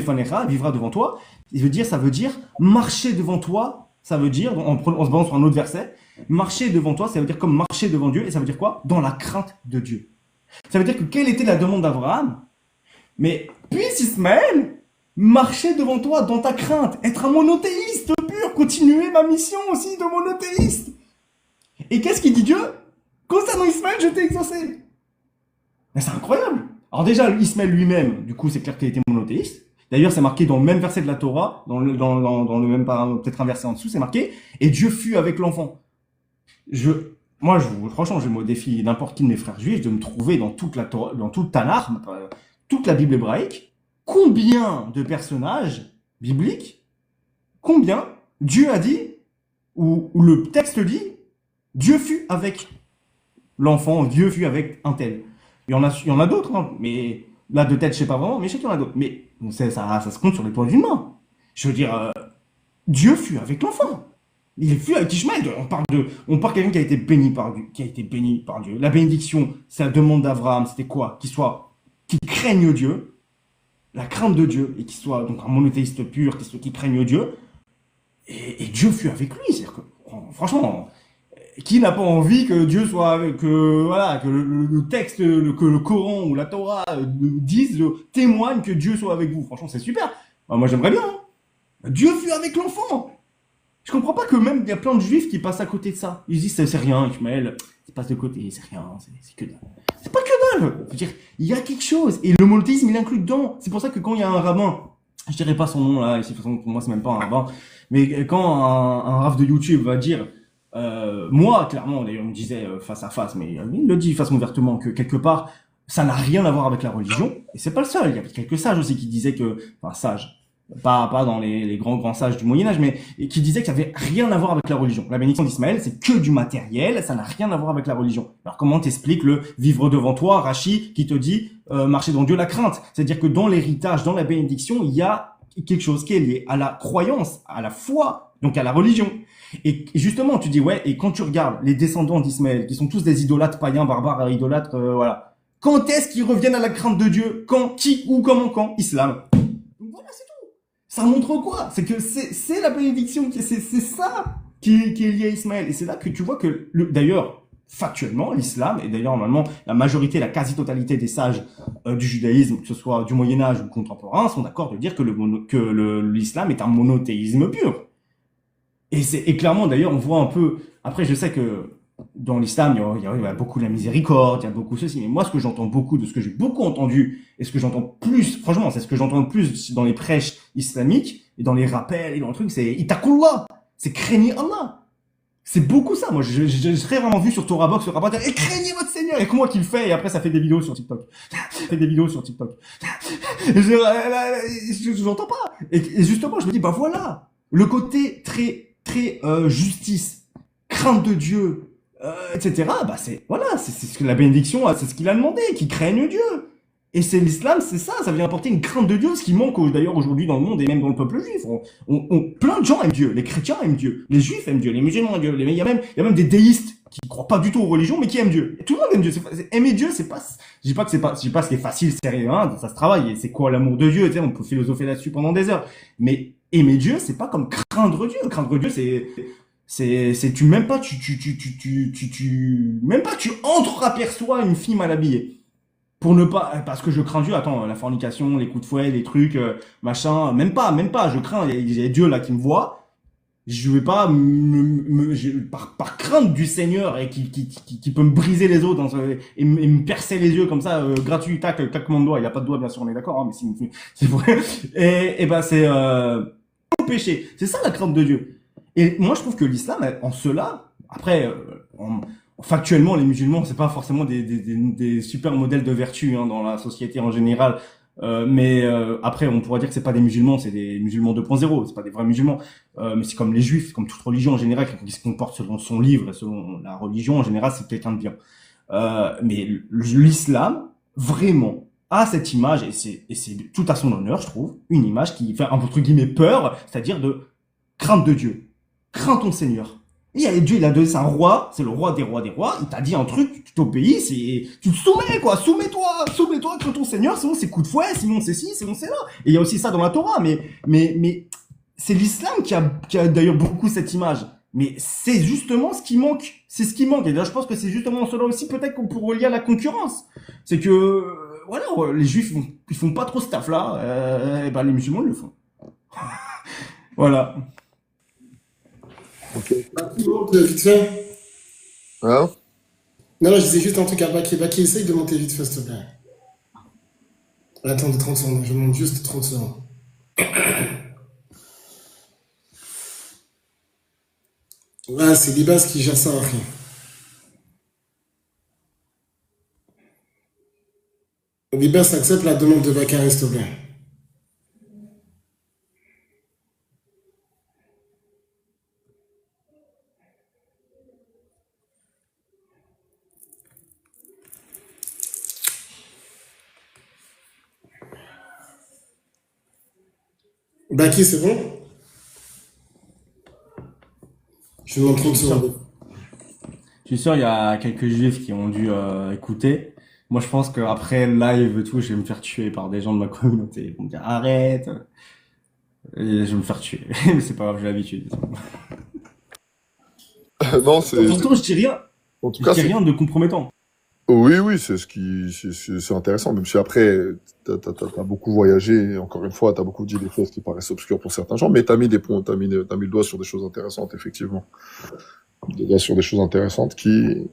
Fanecha, vivra devant toi. Ça veut dire marcher devant toi. Ça veut dire, en se basant sur un autre verset, marcher devant toi, ça veut dire comme marcher devant Dieu, et ça veut dire quoi? Dans la crainte de Dieu. Ça veut dire que quelle était la demande d'Abraham? Mais puisse Ismaël marcher devant toi dans ta crainte, être un monothéiste pur, continuer ma mission aussi de monothéiste. Et qu'est-ce qu'il dit Dieu? Concernant Ismaël, je t'ai exaucé. Mais c'est incroyable. Alors déjà, Ismaël lui-même, du coup, c'est clair qu'il était monothéiste. D'ailleurs, c'est marqué dans le même verset de la Torah, dans le même, peut-être un verset en dessous, c'est marqué, et Dieu fut avec l'enfant. Franchement, je me défie n'importe qui de mes frères juifs de me trouver dans toute la Torah, dans tout le Tanakh, toute la Bible hébraïque, combien de personnages bibliques, combien Dieu a dit, ou le texte dit, Dieu fut avec l'enfant, Dieu fut avec un tel. Il y en a d'autres, hein, mais là de tête, je sais pas vraiment, mais je sais qu'il y en a d'autres. Mais ça se compte sur les doigts d'une main. Je veux dire, Dieu fut avec l'enfant. Il fut avec Ishmaël. On parle de quelqu'un qui a été béni par Dieu. La bénédiction, c'est la demande d'Abraham. C'était quoi? Qu'il craigne Dieu, la crainte de Dieu, et qu'il soit donc un monothéiste pur, qu'il craigne Dieu. Et Dieu fut avec lui. C'est-à-dire que, franchement, qui n'a pas envie que Dieu soit avec, que le texte, que le Coran ou la Torah témoigne que Dieu soit avec vous. Franchement, c'est super. Moi, j'aimerais bien. Hein. Dieu fut avec l'enfant. Je comprends pas que même il y a plein de juifs qui passent à côté de ça. Ils se disent c'est rien, Ishmaël, il passe de côté, c'est rien, c'est que dalle. C'est pas que dalle. Je veux dire, il y a quelque chose. Et le monothéisme, il inclut dedans. C'est pour ça que quand il y a un rabbin, je dirais pas son nom là, ici, de toute façon, pour moi c'est même pas un rabbin, mais quand un rav de YouTube va dire Moi, clairement, d'ailleurs, il me disait face à face, mais il le dit de façon ouvertement que quelque part, ça n'a rien à voir avec la religion. Et c'est pas le seul. Il y a quelques sages aussi qui disaient que, enfin, sages, pas dans les grands sages du Moyen Âge, mais qui disaient que ça avait rien à voir avec la religion. La bénédiction d'Ismaël, c'est que du matériel, ça n'a rien à voir avec la religion. Alors comment t'expliques le vivre devant toi, Rachi, qui te dit marcher dans Dieu la crainte? C'est-à-dire que dans l'héritage, dans la bénédiction, il y a quelque chose qui est lié à la croyance, à la foi, donc à la religion. Et justement, tu dis ouais, et quand tu regardes les descendants d'Ismaël, qui sont tous des idolâtres païens, barbares, idolâtres, voilà. Quand est-ce qu'ils reviennent à la crainte de Dieu? Quand? Qui? Où? Comment? Quand? Islam. Donc voilà, c'est tout. Ça montre quoi? C'est que c'est la bénédiction, c'est ça qui est lié à Ismaël. Et c'est là que tu vois que, d'ailleurs, factuellement, l'islam, et d'ailleurs, normalement, la majorité, la quasi-totalité des sages du judaïsme, que ce soit du Moyen-Âge ou contemporain, sont d'accord de dire que l'islam est un monothéisme pur. Et clairement, d'ailleurs, on voit un peu... Après, je sais que dans l'islam, il y a beaucoup la miséricorde, il y a beaucoup ceci. Mais moi, ce que j'entends beaucoup, de ce que j'ai beaucoup entendu, et ce que j'entends plus, franchement, c'est ce que j'entends le plus dans les prêches islamiques, et dans les rappels, et dans le truc, c'est Ittaqullah. C'est craignez Allah. C'est beaucoup ça. Moi, j'ai très vraiment vu sur Torah Box, le rabbin dire, et craignez votre Seigneur. Et comment qu'il fait? Et après, ça fait des vidéos sur TikTok. J'entends pas. Et justement, je me dis, bah voilà. Le côté très justice, crainte de Dieu, etc. Bah c'est ce que la bénédiction, c'est ce qu'il a demandé, qu'il craigne Dieu. Et c'est l'islam, c'est ça vient apporter une crainte de Dieu, ce qui manque d'ailleurs aujourd'hui dans le monde et même dans le peuple juif. Plein de gens aiment Dieu, les chrétiens aiment Dieu, les juifs aiment Dieu, les musulmans aiment Dieu, il y a même des déistes qui croient pas du tout aux religions mais qui aiment Dieu. Et tout le monde aime Dieu. Aimer Dieu, c'est pas, je dis pas que c'est facile, sérieux, hein, ça se travaille. Et c'est quoi l'amour de Dieu, tu sais, on peut philosopher là-dessus pendant des heures. Mais aimer Dieu, c'est pas comme craindre Dieu. Craindre Dieu, c'est tu même pas tu entreaperçois une fille mal habillée. Pour ne pas, parce que je crains Dieu, attends, la fornication, les coups de fouet, les trucs, machin, même pas, je crains, il y a Dieu là qui me voit, je vais pas par crainte du Seigneur et qui peut me briser les os et me percer les yeux comme ça, gratuit, claquement de doigts, il y a pas de doigt bien sûr, on est d'accord, hein, mais c'est vrai, et ben c'est, péché, c'est ça la crainte de Dieu. Et moi je trouve que l'islam, en cela, après, factuellement, les musulmans, c'est pas forcément des super modèles de vertu hein, dans la société en général. Mais après, on pourrait dire que c'est pas des musulmans, c'est des musulmans 2.0, c'est pas des vrais musulmans. Mais c'est comme les juifs, comme toute religion en général, qui se comporte selon son livre et selon la religion en général, c'est quelqu'un de bien. Mais l'islam, vraiment, a cette image, et c'est tout à son honneur, je trouve, une image qui fait entre guillemets peur, c'est-à-dire de crainte de Dieu. Crains ton Seigneur. Et Dieu, il a donné, c'est un roi, c'est le roi des rois, il t'a dit un truc, tu t'obéis, tu te soumets, quoi, soumets-toi que ton Seigneur, sinon c'est coup de fouet, sinon c'est ci, sinon c'est là. Et il y a aussi ça dans la Torah, mais c'est l'islam qui a d'ailleurs beaucoup cette image. Mais c'est justement ce qui manque, Et là, je pense que c'est justement cela aussi, peut-être qu'on pourrait relier à la concurrence. C'est que, voilà, les juifs, ils font pas trop ce taf-là, et ben, les musulmans, ils le font. Voilà. Ok. Baki, monte vite fait. Hein? Non, je disais juste un truc à Baki. Baki, essaye de monter vite fait, s'il te plaît. Attends, de 30 secondes. Je monte juste 30 secondes. Ouais, c'est Libas qui gère ça, après. Libas, accepte la demande de Bakary, s'il te plaît. Baki, c'est bon? Je demande 30 secondes. Je suis sûr, il y a quelques juifs qui ont dû écouter. Moi, je pense qu'après le live et tout, je vais me faire tuer par des gens de ma communauté. Ils vont me dire arrête. Et je vais me faire tuer. Mais c'est pas grave, j'ai l'habitude. Non, c'est. Pourtant, je dis rien. En tout Je cas, dis c'est. rien de compromettant. Oui, c'est intéressant. Même si après, t'as beaucoup voyagé. Encore une fois, t'as beaucoup dit des choses qui paraissent obscures pour certains gens, mais t'as mis des points, t'as mis le doigt sur des choses intéressantes, effectivement. Des doigts sur des choses intéressantes qui,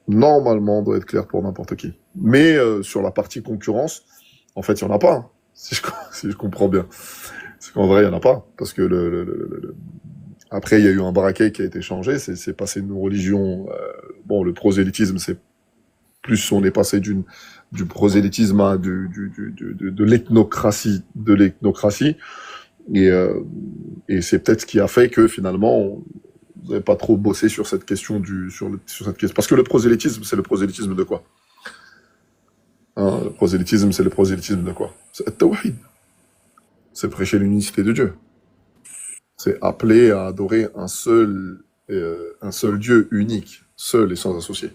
normalement, doivent être claires pour n'importe qui. Mais, sur la partie concurrence, en fait, il y en a pas, hein, si je comprends bien. C'est qu'en vrai, il y en a pas. Parce que Après, il y a eu un braquet qui a été changé. C'est passé d'une religion. Bon, le prosélytisme, c'est plus on est passé du prosélytisme à de l'ethnocratie, et c'est peut-être ce qui a fait que finalement vous n'avez pas trop bossé sur cette question sur cette question, parce que le prosélytisme, c'est le prosélytisme de quoi? Hein, le prosélytisme, c'est le prosélytisme de quoi? C'est at-tawhid. C'est prêcher l'unicité de Dieu. C'est appeler à adorer un seul Dieu unique, seul et sans associé.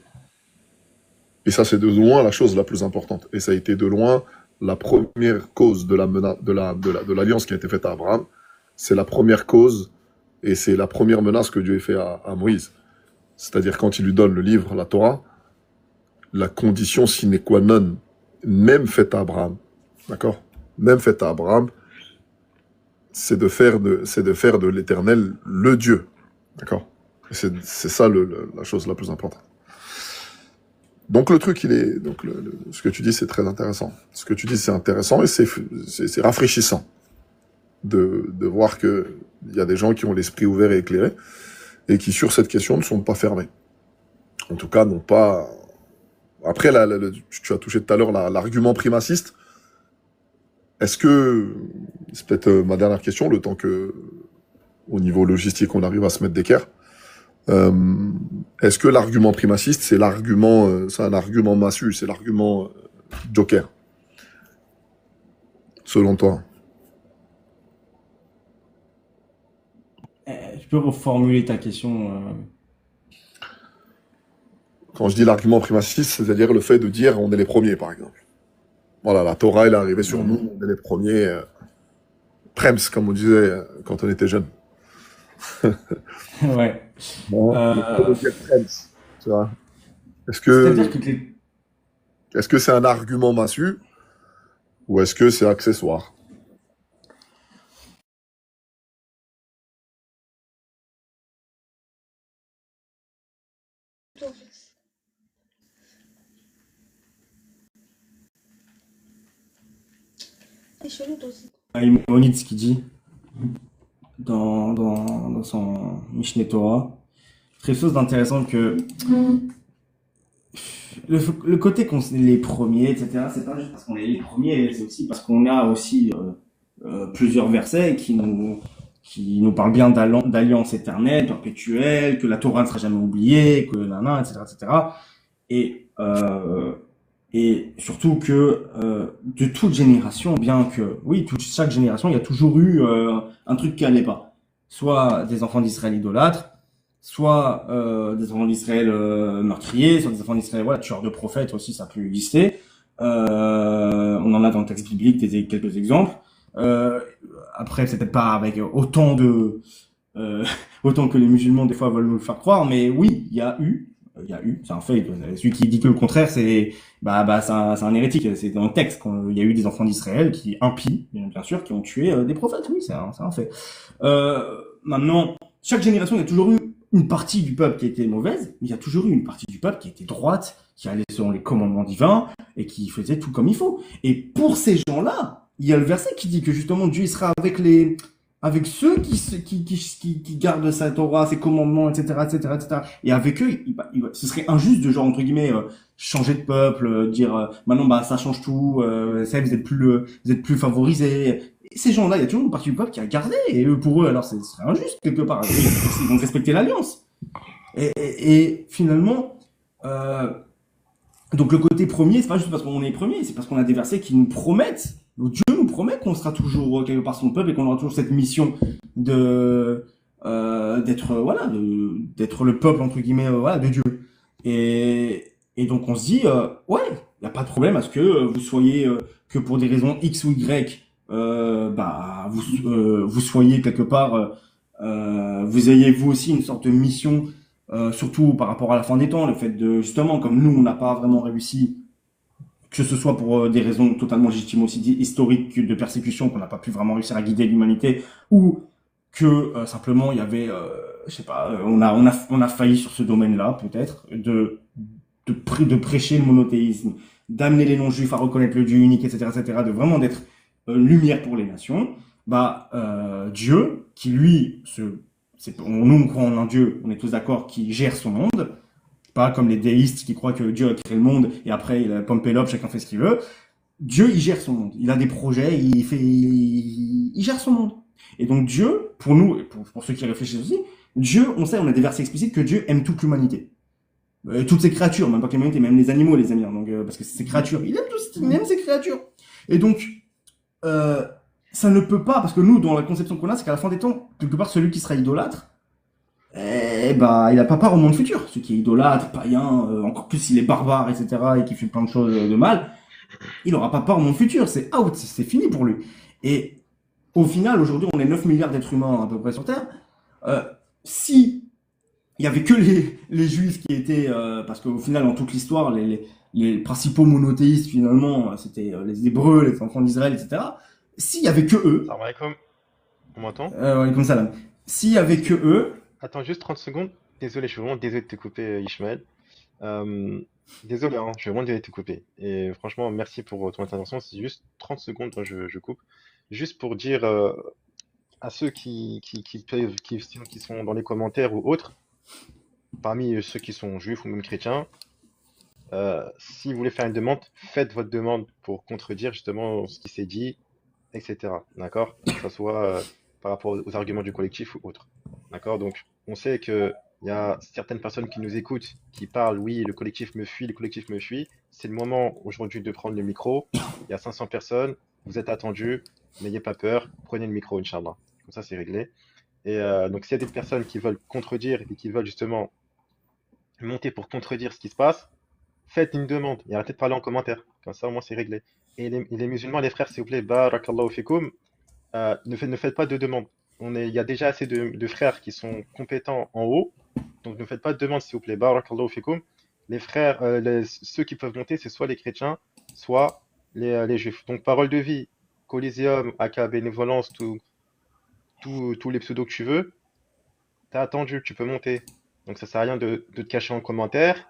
Et ça, c'est de loin la chose la plus importante. Et ça a été de loin la première cause de l'alliance qui a été faite à Abraham. C'est la première cause et c'est la première menace que Dieu a fait à Moïse. C'est-à-dire quand il lui donne le livre, la Torah, la condition sine qua non, même faite à Abraham, d'accord? Même faite à Abraham, c'est de faire de l'Éternel le Dieu, d'accord? C'est ça la chose la plus importante. Donc le truc, ce que tu dis, c'est très intéressant. Ce que tu dis, c'est intéressant et c'est rafraîchissant de voir que il y a des gens qui ont l'esprit ouvert et éclairé et qui, sur cette question, ne sont pas fermés. En tout cas, n'ont pas. Après, tu as touché tout à l'heure l'argument primaciste. Est-ce que c'est peut-être ma dernière question, le temps que, au niveau logistique, on arrive à se mettre d'équerre. Est-ce que l'argument primaciste, c'est un argument massu, c'est l'argument joker, selon toi? Tu peux reformuler ta question Quand je dis l'argument primaciste, c'est-à-dire le fait de dire on est les premiers, par exemple. Voilà, la Torah, elle est arrivée sur nous, on est les premiers, prems, comme on disait quand on était jeune. Ouais. Bon, tu vois. C'est-à-dire que Est-ce que c'est un argument massu ou est-ce que c'est accessoire? Maïmonide, ce qu'il dit dans son Mishneh Torah, quelque chose d'intéressant que le côté qu'on est les premiers, etc., c'est pas juste parce qu'on est les premiers, c'est aussi parce qu'on a aussi plusieurs versets qui nous parlent bien d'alliance éternelle, perpétuelle, que la Torah ne sera jamais oubliée, que nana, etc., etc. Et surtout que de toute génération, bien que, oui, chaque génération, il y a toujours eu un truc qui allait pas. Soit des enfants d'Israël idolâtres, soit des enfants d'Israël meurtriers, soit des enfants d'Israël, voilà, tueurs de prophètes aussi, ça peut exister. On en a dans le texte biblique quelques exemples. Après, c'est peut-être pas avec autant que les musulmans des fois veulent nous le faire croire, mais oui, il y a eu, c'est un fait. Celui qui dit que le contraire, c'est un hérétique. C'est dans le texte qu'il y a eu des enfants d'Israël qui impies, bien sûr, qui ont tué des prophètes. Oui, c'est un fait. Maintenant, chaque génération, il y a toujours eu une partie du peuple qui était mauvaise, mais il y a toujours eu une partie du peuple qui était droite, qui allait selon les commandements divins et qui faisait tout comme il faut. Et pour ces gens-là, il y a le verset qui dit que justement Dieu il sera avec ceux qui gardent sa Torah, ses commandements, etc., etc., etc. Et avec eux, ce serait injuste de genre entre guillemets changer de peuple, dire maintenant ça change tout, ça vous êtes plus favorisés. Et ces gens-là, il y a toujours une partie du peuple qui a gardé, et pour eux alors ce serait injuste quelque part. Ils vont respecter l'alliance. Et finalement, donc le côté premier, c'est pas juste parce qu'on est premier, c'est parce qu'on a des versets qui nous promettent. Dieu nous promet qu'on sera toujours quelque part son peuple et qu'on aura toujours cette mission d'être le peuple entre guillemets de Dieu. Et donc on se dit ouais, il y a pas de problème à ce que vous soyez que pour des raisons X ou Y vous soyez quelque part vous ayez vous aussi une sorte de mission surtout par rapport à la fin des temps, le fait de justement comme nous on n'a pas vraiment réussi, que ce soit pour des raisons totalement légitimes aussi historiques de persécution, qu'on n'a pas pu vraiment réussir à guider l'humanité, ou que simplement il y avait, je sais pas, on a failli sur ce domaine-là peut-être de prêcher le monothéisme, d'amener les non-juifs à reconnaître le Dieu unique, etc., etc., de vraiment d'être lumière pour les nations. Dieu qui lui nous, on croit en un Dieu, on est tous d'accord, qui gère son monde. Pas comme les déistes qui croient que Dieu a créé le monde et après il a pompé l'op, chacun fait ce qu'il veut. Dieu, il gère son monde. Il a des projets, il gère son monde. Et donc Dieu, pour nous, et pour ceux qui réfléchissent aussi, Dieu, on sait, on a des versets explicites que Dieu aime toute l'humanité. Toutes ses créatures, même pas que l'humanité, même les animaux, les amis. Donc, parce que c'est ses créatures. Il aime ses créatures. Et donc, ça ne peut pas, parce que nous, dans la conception qu'on a, c'est qu'à la fin des temps, quelque part, celui qui sera idolâtre, il a pas part au monde futur. Celui qui est idolâtre, païen, encore plus s'il est barbare, etc., et qui fait plein de choses de mal, il aura pas part au monde futur. C'est out, c'est fini pour lui. Et au final, aujourd'hui, on est 9 milliards d'êtres humains à peu près sur Terre. Si il y avait que les juifs qui étaient, parce qu'au final, dans toute l'histoire, les principaux monothéistes, finalement, c'était les Hébreux, les enfants d'Israël, etc. S'il y avait que eux, Salam alaikum. On m'entend? comme ça, là. S'il y avait que eux, Attends juste 30 secondes. Désolé, je suis vraiment désolé de te couper, Ishmael. Désolé, hein, je suis vraiment désolé de te couper. Et franchement, merci pour ton intervention. C'est juste 30 secondes, moi je coupe. Juste pour dire à ceux qui sont dans les commentaires ou autres, parmi ceux qui sont juifs ou même chrétiens, si vous voulez faire une demande, faites votre demande pour contredire justement ce qui s'est dit, etc. D'accord? Que ce soit par rapport aux arguments du collectif ou autre. D'accord? Donc, on sait que il y a certaines personnes qui nous écoutent, qui parlent, oui, le collectif me fuit, le collectif me fuit. C'est le moment aujourd'hui de prendre le micro. Il y a 500 personnes, vous êtes attendus, n'ayez pas peur, prenez le micro, Inch'Allah. Comme ça, c'est réglé. Et donc, s'il y a des personnes qui veulent contredire et qui veulent justement monter pour contredire ce qui se passe, faites une demande et arrêtez de parler en commentaire. Comme ça, au moins, c'est réglé. Et les musulmans, les frères, s'il vous plaît, barakallahu fikum, ne faites pas de demande. Il y a déjà assez de frères qui sont compétents en haut, donc ne faites pas de demande, s'il vous plaît. Barakallahu fikum. Les frères, ceux qui peuvent monter, c'est soit les chrétiens, soit les juifs. Donc, parole de vie, Coliseum, aka Bénévolence, tous les pseudos que tu veux, t'as attendu, tu peux monter. Donc, ça sert à rien de te cacher en commentaire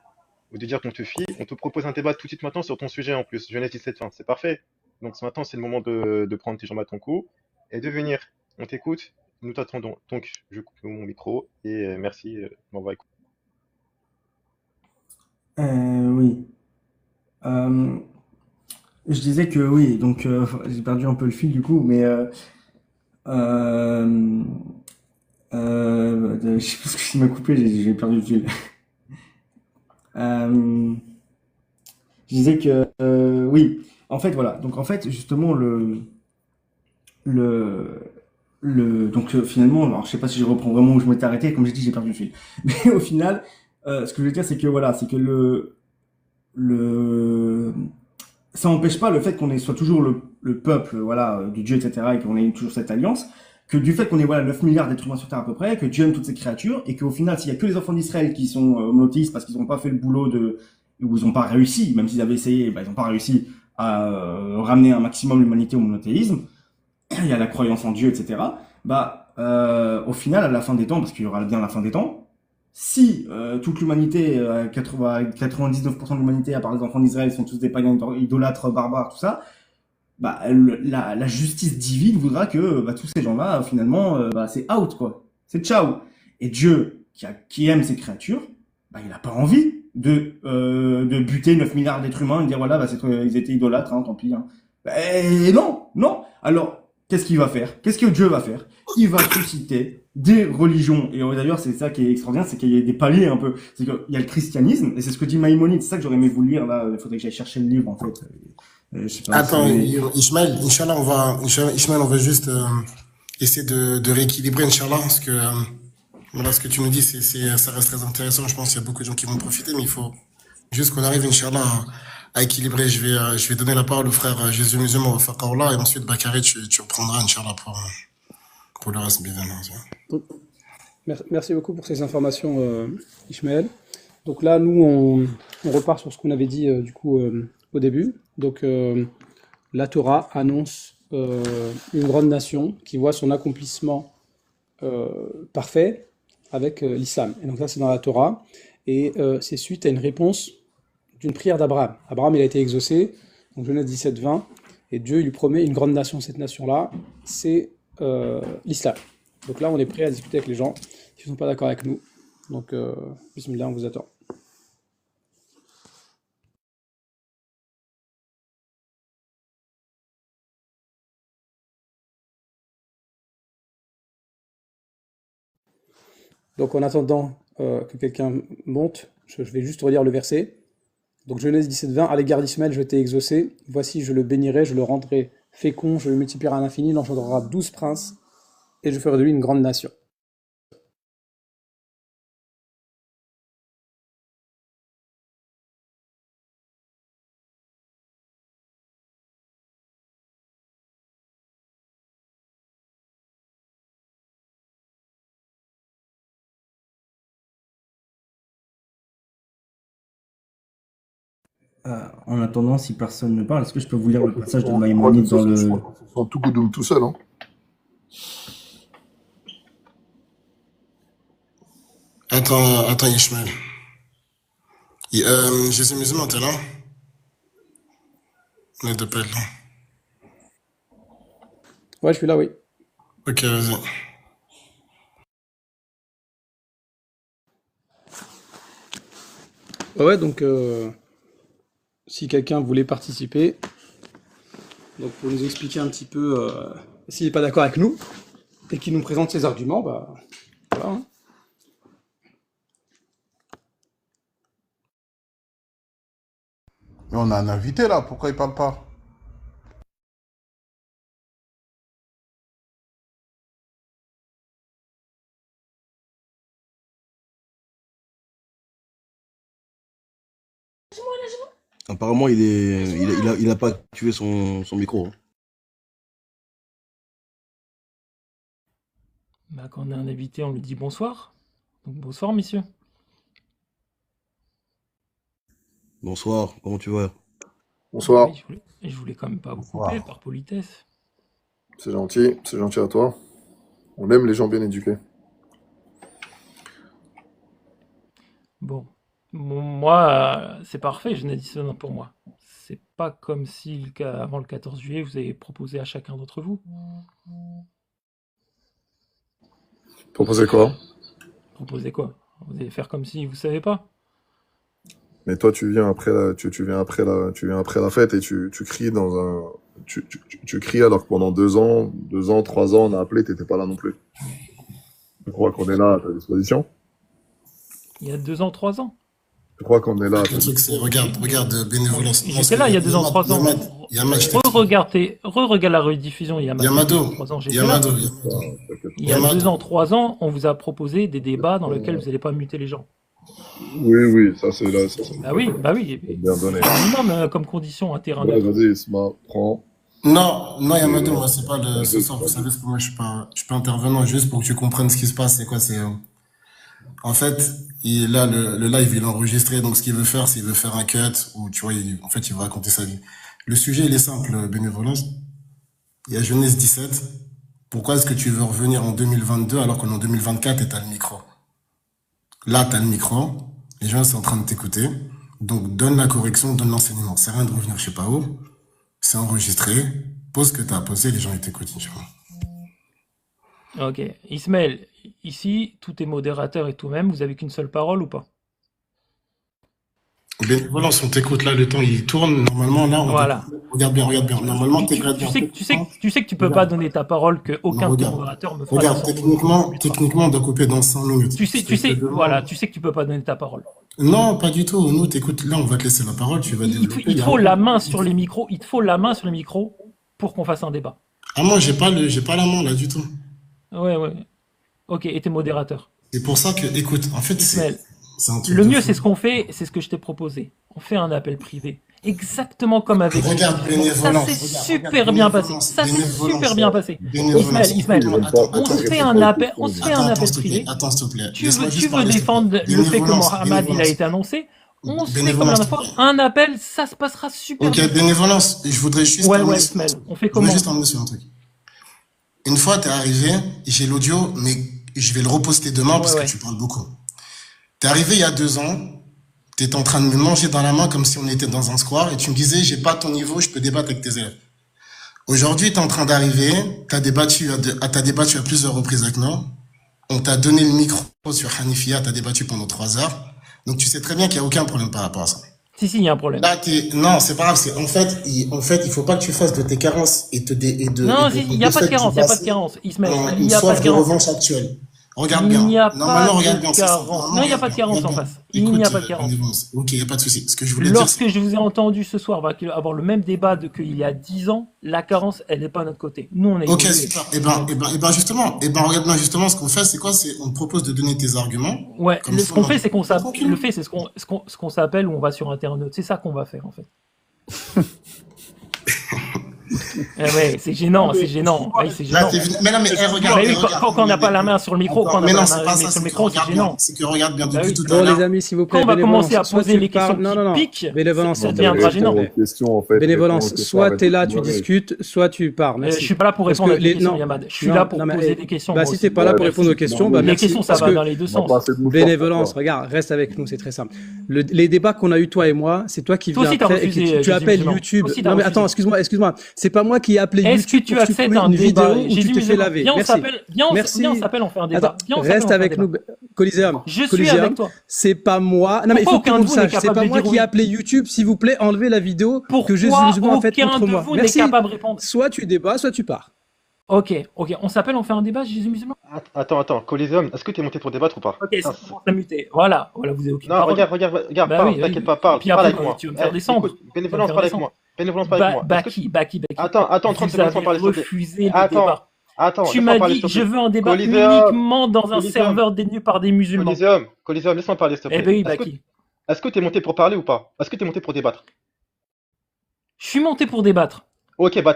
ou de dire qu'on te fie. On te propose un débat tout de suite maintenant sur ton sujet en plus. Genèse 17-20, c'est parfait. Donc, maintenant, c'est le moment de prendre tes jambes à ton cou et de venir. On t'écoute, nous t'attendons. Donc, je coupe mon micro et merci de m'avoir écouté. oui. Je disais que oui, donc j'ai perdu un peu le fil du coup, mais je sais pas ce qui m'a coupé, j'ai perdu le fil. Je disais que oui, en fait voilà, donc en fait justement donc finalement, alors je sais pas si je reprends vraiment où je m'étais arrêté, comme j'ai dit j'ai perdu le fil, mais au final, ce que je veux dire c'est que voilà, c'est que ça n'empêche pas le fait qu'on soit toujours le peuple, voilà, du Dieu, etc., et qu'on ait toujours cette alliance, que du fait qu'on ait, voilà, 9 milliards d'êtres humains sur Terre à peu près, que Dieu aime toutes ces créatures, et qu'au final, s'il y a que les enfants d'Israël qui sont monothéistes parce qu'ils n'ont pas fait le boulot ou ils n'ont pas réussi, même s'ils avaient essayé, ils n'ont pas réussi à ramener un maximum l'humanité au monothéisme, il y a la croyance en Dieu, etc., au final, à la fin des temps, parce qu'il y aura bien la fin des temps, si toute l'humanité, 99% de l'humanité, à part les enfants d'Israël, sont tous des païens idolâtres, barbares, tout ça, la justice divine voudra que tous ces gens-là, finalement, c'est out, quoi. C'est ciao. Et Dieu, qui aime ses créatures, il n'a pas envie de buter 9 milliards d'êtres humains et de dire voilà, ils étaient idolâtres, hein, tant pis. Hein. Non. Alors, qu'est-ce qu'il va faire? Qu'est-ce que Dieu va faire? Il va susciter des religions. Et d'ailleurs, c'est ça qui est extraordinaire, c'est qu'il y a des paliers un peu. C'est qu'il y a le christianisme, et c'est ce que dit Maïmonide. C'est ça que j'aurais aimé vous lire, là. Il faudrait que j'aille chercher le livre, en fait. Je sais pas. Attends, Ismaël, Inch'Allah, Ismaël, on va juste essayer de rééquilibrer, Inch'Allah, parce que voilà, ce que tu nous dis, ça reste très intéressant. Je pense qu'il y a beaucoup de gens qui vont profiter, mais il faut juste qu'on arrive, Inch'Allah, à équilibrer. Je vais donner la parole au frère Jésus Musulman, au Faqaoula, et ensuite, Bakary, tu reprendras, Inch'Allah, pour le reste, bien évidemment. Merci beaucoup pour ces informations, Ishmael. Donc là, nous, on repart sur ce qu'on avait dit, du coup, au début. Donc, la Torah annonce une grande nation qui voit son accomplissement parfait avec l'islam. Et donc ça, c'est dans la Torah. Et c'est suite à une réponse d'une prière d'Abraham. Abraham, il a été exaucé, donc Genèse 17-20, et Dieu lui promet une grande nation. Cette nation-là, c'est l'islam. Donc là, on est prêt à discuter avec les gens qui ne sont pas d'accord avec nous. Donc, bismillah, on vous attend. Donc en attendant que quelqu'un monte, je vais juste relire le verset. Donc Genèse 17:20, à l'égard d'Ismaël, je t'ai exaucé. Voici, je le bénirai, je le rendrai fécond, je le multiplierai à l'infini, il engendrera 12 princes, et je ferai de lui une grande nation. En attendant, si personne ne parle, est-ce que je peux vous lire le passage de Je crois Maïmonide qu'ils dans le... se sont tout goudoum tout seul. Hein. Attends, Ishmael. Jésus musulman, t'es là? On est de paix, là. Ouais, je suis là, oui. Ok, vas-y. Ouais, donc si quelqu'un voulait participer, donc pour nous expliquer un petit peu s'il n'est pas d'accord avec nous et qu'il nous présente ses arguments, bah voilà. Hein. Mais on a un invité là, pourquoi il parle pas? Apparemment, il a pas activé son micro. Hein. Bah, quand on a un invité, on lui dit bonsoir. Donc bonsoir, messieurs. Bonsoir, comment tu vas? Bonsoir. Oui, je voulais quand même pas vous Bonsoir. couper par politesse. C'est gentil à toi. On aime les gens bien éduqués. Bon, moi, c'est parfait, je n'ai dit ça pour moi. C'est pas comme si, avant le 14 juillet, vous avez proposé à chacun d'entre vous. Proposez quoi? Proposez quoi? Vous allez faire comme si vous savez pas. Mais toi, tu viens après la fête et tu cries dans un, tu cries alors que pendant 2 ans, 3 ans, on a appelé, t'étais pas là non plus. Tu crois qu'on est là à ta disposition? Il y a 2 ans, 3 ans. Tu crois qu'on est là à ta Le truc, c'est, regarde, bénévolence. J'étais là il y a 2 ans, 3 ans. Yamad, je t'ai Re-regarde la rediffusion, il y a Yamado, 3 ans, j'étais là. Il y a 2 ans, 3 ans, on vous a proposé des débats dans lesquels vous n'allez pas muter les gens. Oui, ça c'est là. Ça, Bah oui. c'est bien donné. C'est un minimum comme condition, un terrain Ouais, neutre. vas-y, Isma, prends. Non, Yamado, moi, c'est pas ce soir. Vous savez, parce que moi, je suis pas intervenant, juste pour que tu comprennes ce qui se passe. C'est quoi? En fait, là, le live, il est enregistré, donc ce qu'il veut faire, c'est qu'il veut faire un cut, ou tu vois, en fait, il va raconter sa vie. Le sujet, il est simple, bénévolence. Il y a Genèse 17. Pourquoi est-ce que tu veux revenir en 2022 alors qu'on est en 2024 et t'as le micro? Là, t'as le micro, les gens sont en train de t'écouter, donc donne la correction, donne l'enseignement. C'est rien de revenir je sais pas où, c'est enregistré, pose ce que t'as à poser, les gens ils t'écoutent, Inch'Allah. Ok. Ismaël, ici, tout est modérateur et tout même, vous avez qu'une seule parole ou pas? Bénévolence, on t'écoute là, le temps il tourne, normalement là, Voilà. Regarde bien, normalement Tu sais que tu peux pas donner ta parole, que aucun de tes modérateurs me fera Regarde, la sortie. techniquement, on doit couper dans 5 minutes. Tu sais que tu peux pas donner ta parole. Non, pas du tout. Nous, t'écoutes, là, on va te laisser la parole, tu vas développer. Il te faut la main sur les micros, pour qu'on fasse un débat. Ah, moi, j'ai pas la main, là, du tout. Ouais. Ok, et t'es modérateur. C'est pour ça que, écoute, en fait, Ismaël, c'est un truc le de mieux, fou. c'est ce qu'on fait, c'est ce que je t'ai proposé. On fait un appel privé. Exactement comme avec Regarde, ça bénévolence. s'est super bien passé. Bénévolence. Ismaël, on se fait un appel privé. Attends, s'il te plaît. Tu veux défendre le fait que Mohamed, il a été annoncé. On se fait comme la dernière fois, un appel, ça se passera super bien. Ok, bénévolence, je voudrais juste... Ouais, Ismaël, on fait comment? Je voudrais juste emmener sur un truc. Une fois, t'es arrivé, j'ai l'audio, mais je vais le reposter demain parce que tu parles beaucoup. T'es arrivé il y a 2 ans, t'étais en train de me manger dans la main comme si on était dans un square et tu me disais, j'ai pas ton niveau, je peux débattre avec tes élèves. Aujourd'hui, tu es en train d'arriver, t'as débattu à plusieurs reprises avec nous. On t'a donné le micro sur Hanifia, t'as débattu pendant 3 heures. Donc tu sais très bien qu'il n'y a aucun problème par rapport à ça. Si, il y a un problème. Là, non, c'est pas grave. En fait, il faut pas que tu fasses de tes carences et Non, il n'y a pas de carence, il n'y a pas de carence. Ismaël, il n'y a pas de de carence. revanche actuelle. Regarde bien. Il n'y a Normalement, pas regarde de bien. c'est ça. carence. Normalement, Non, il n'y a pas de regarde carence en bien. face. Il n'y a pas de carence. Ok, il n'y a pas de souci. Ce que je voulais dire, Lorsque je vous ai entendu ce soir avoir le même débat qu'il y a 10 ans, la carence, elle n'est pas à notre côté. Nous, on est ok, super. Justement, regarde bien, justement, ce qu'on fait, c'est quoi? On te propose de donner tes arguments. Ouais, Comme ce ça, qu'on on fait, c'est qu'on va- s'appelle, ce qu'on s'appelle, ou on va sur Internet. C'est ça qu'on va faire, en fait. Ouais, c'est gênant, c'est gênant. Ouais, c'est Là, gênant. mais non, mais regarde. Mais oui, quand on n'a pas la main sur le micro, quand on n'a Mais pas non, la c'est main pas sur ça. le micro, c'est gênant. C'est que regarde bien Bah depuis oui. tout à Bon, l'heure. les amis, s'il vous plaît, Quand on va bénévolence, commencer à soit poser tu les questions parles- non, qui piquent, bénévolence, ça deviendra gênant. Question, en fait, bénévolence, répondre, soit c'est tu es là, pas tu répondre. discutes, soit tu pars. Je Merci. suis pas là pour Parce répondre à que tes les- questions, non, Yamad. Je suis non, là pour non, mais, poser des questions. Bah, moi si aussi. t'es pas là pour Ouais, répondre aux questions, bah Les merci. questions, ça Parce va que dans les deux On n'a sens. pas assez de mots forts, bénévolence, quoi. regarde, reste avec nous, c'est très simple. Les débats qu'on a eu toi et moi, c'est toi qui Toi viens aussi, t'as après et refusé, qui tu Jésus appelles Musulman. YouTube. Toi aussi, t'as Non mais refusé. attends, excuse-moi. C'est pas moi qui ai appelé Est-ce que YouTube tu pour acceptes supprimer un une débat vidéo où Jésus tu t'es fait Musulman, laver. viens, on Merci. s'appelle, Merci. viens, on s'appelle, on fait un débat. Attends, Viens, on s'appelle, reste on fait un avec débat. nous, Coliseum. Je suis Coliseum, avec toi. c'est pas moi. Non mais il Pourquoi faut que tout le aucun de monde vous n'est sache. C'est capable pas de moi dire qui ai oui? appelé YouTube. S'il vous plaît, enlevez la vidéo que Jésus Pourquoi Musulman a faite aucun contre de moi. vous n'est Merci. capable de répondre? Soit tu débats, soit tu pars. Ok, on s'appelle, on fait un débat, Jésus Musulman? Attends, Coliseum, est-ce que t'es monté pour débattre ou pas? Ok, ça commence à muter. Voilà, vous avez aucune Non, parole. regarde, Bah parle, oui, t'inquiète oui. pas, parle, Puis parle après, avec moi. tu veux me faire descendre. Écoute, bénévolence, parle avec moi. Bénévolence, parle avec moi. Est-ce que- Baki. Attends, 30 Vous secondes, laisse-moi avez parler, s'il te plaît. refusé le Attends, débat. Tu laisse-moi m'as parler, dit, s'il te je plaît. veux un débat Coliseum, uniquement dans un Coliseum. serveur détenu par des musulmans. Coliseum, laisse-moi parler, s'il te plaît. Eh ben oui, Est-ce que- Baki. Est-ce que t'es monté pour parler ou pas? Est-ce que t'es monté pour débattre? Je suis monté pour débattre. Ok, bah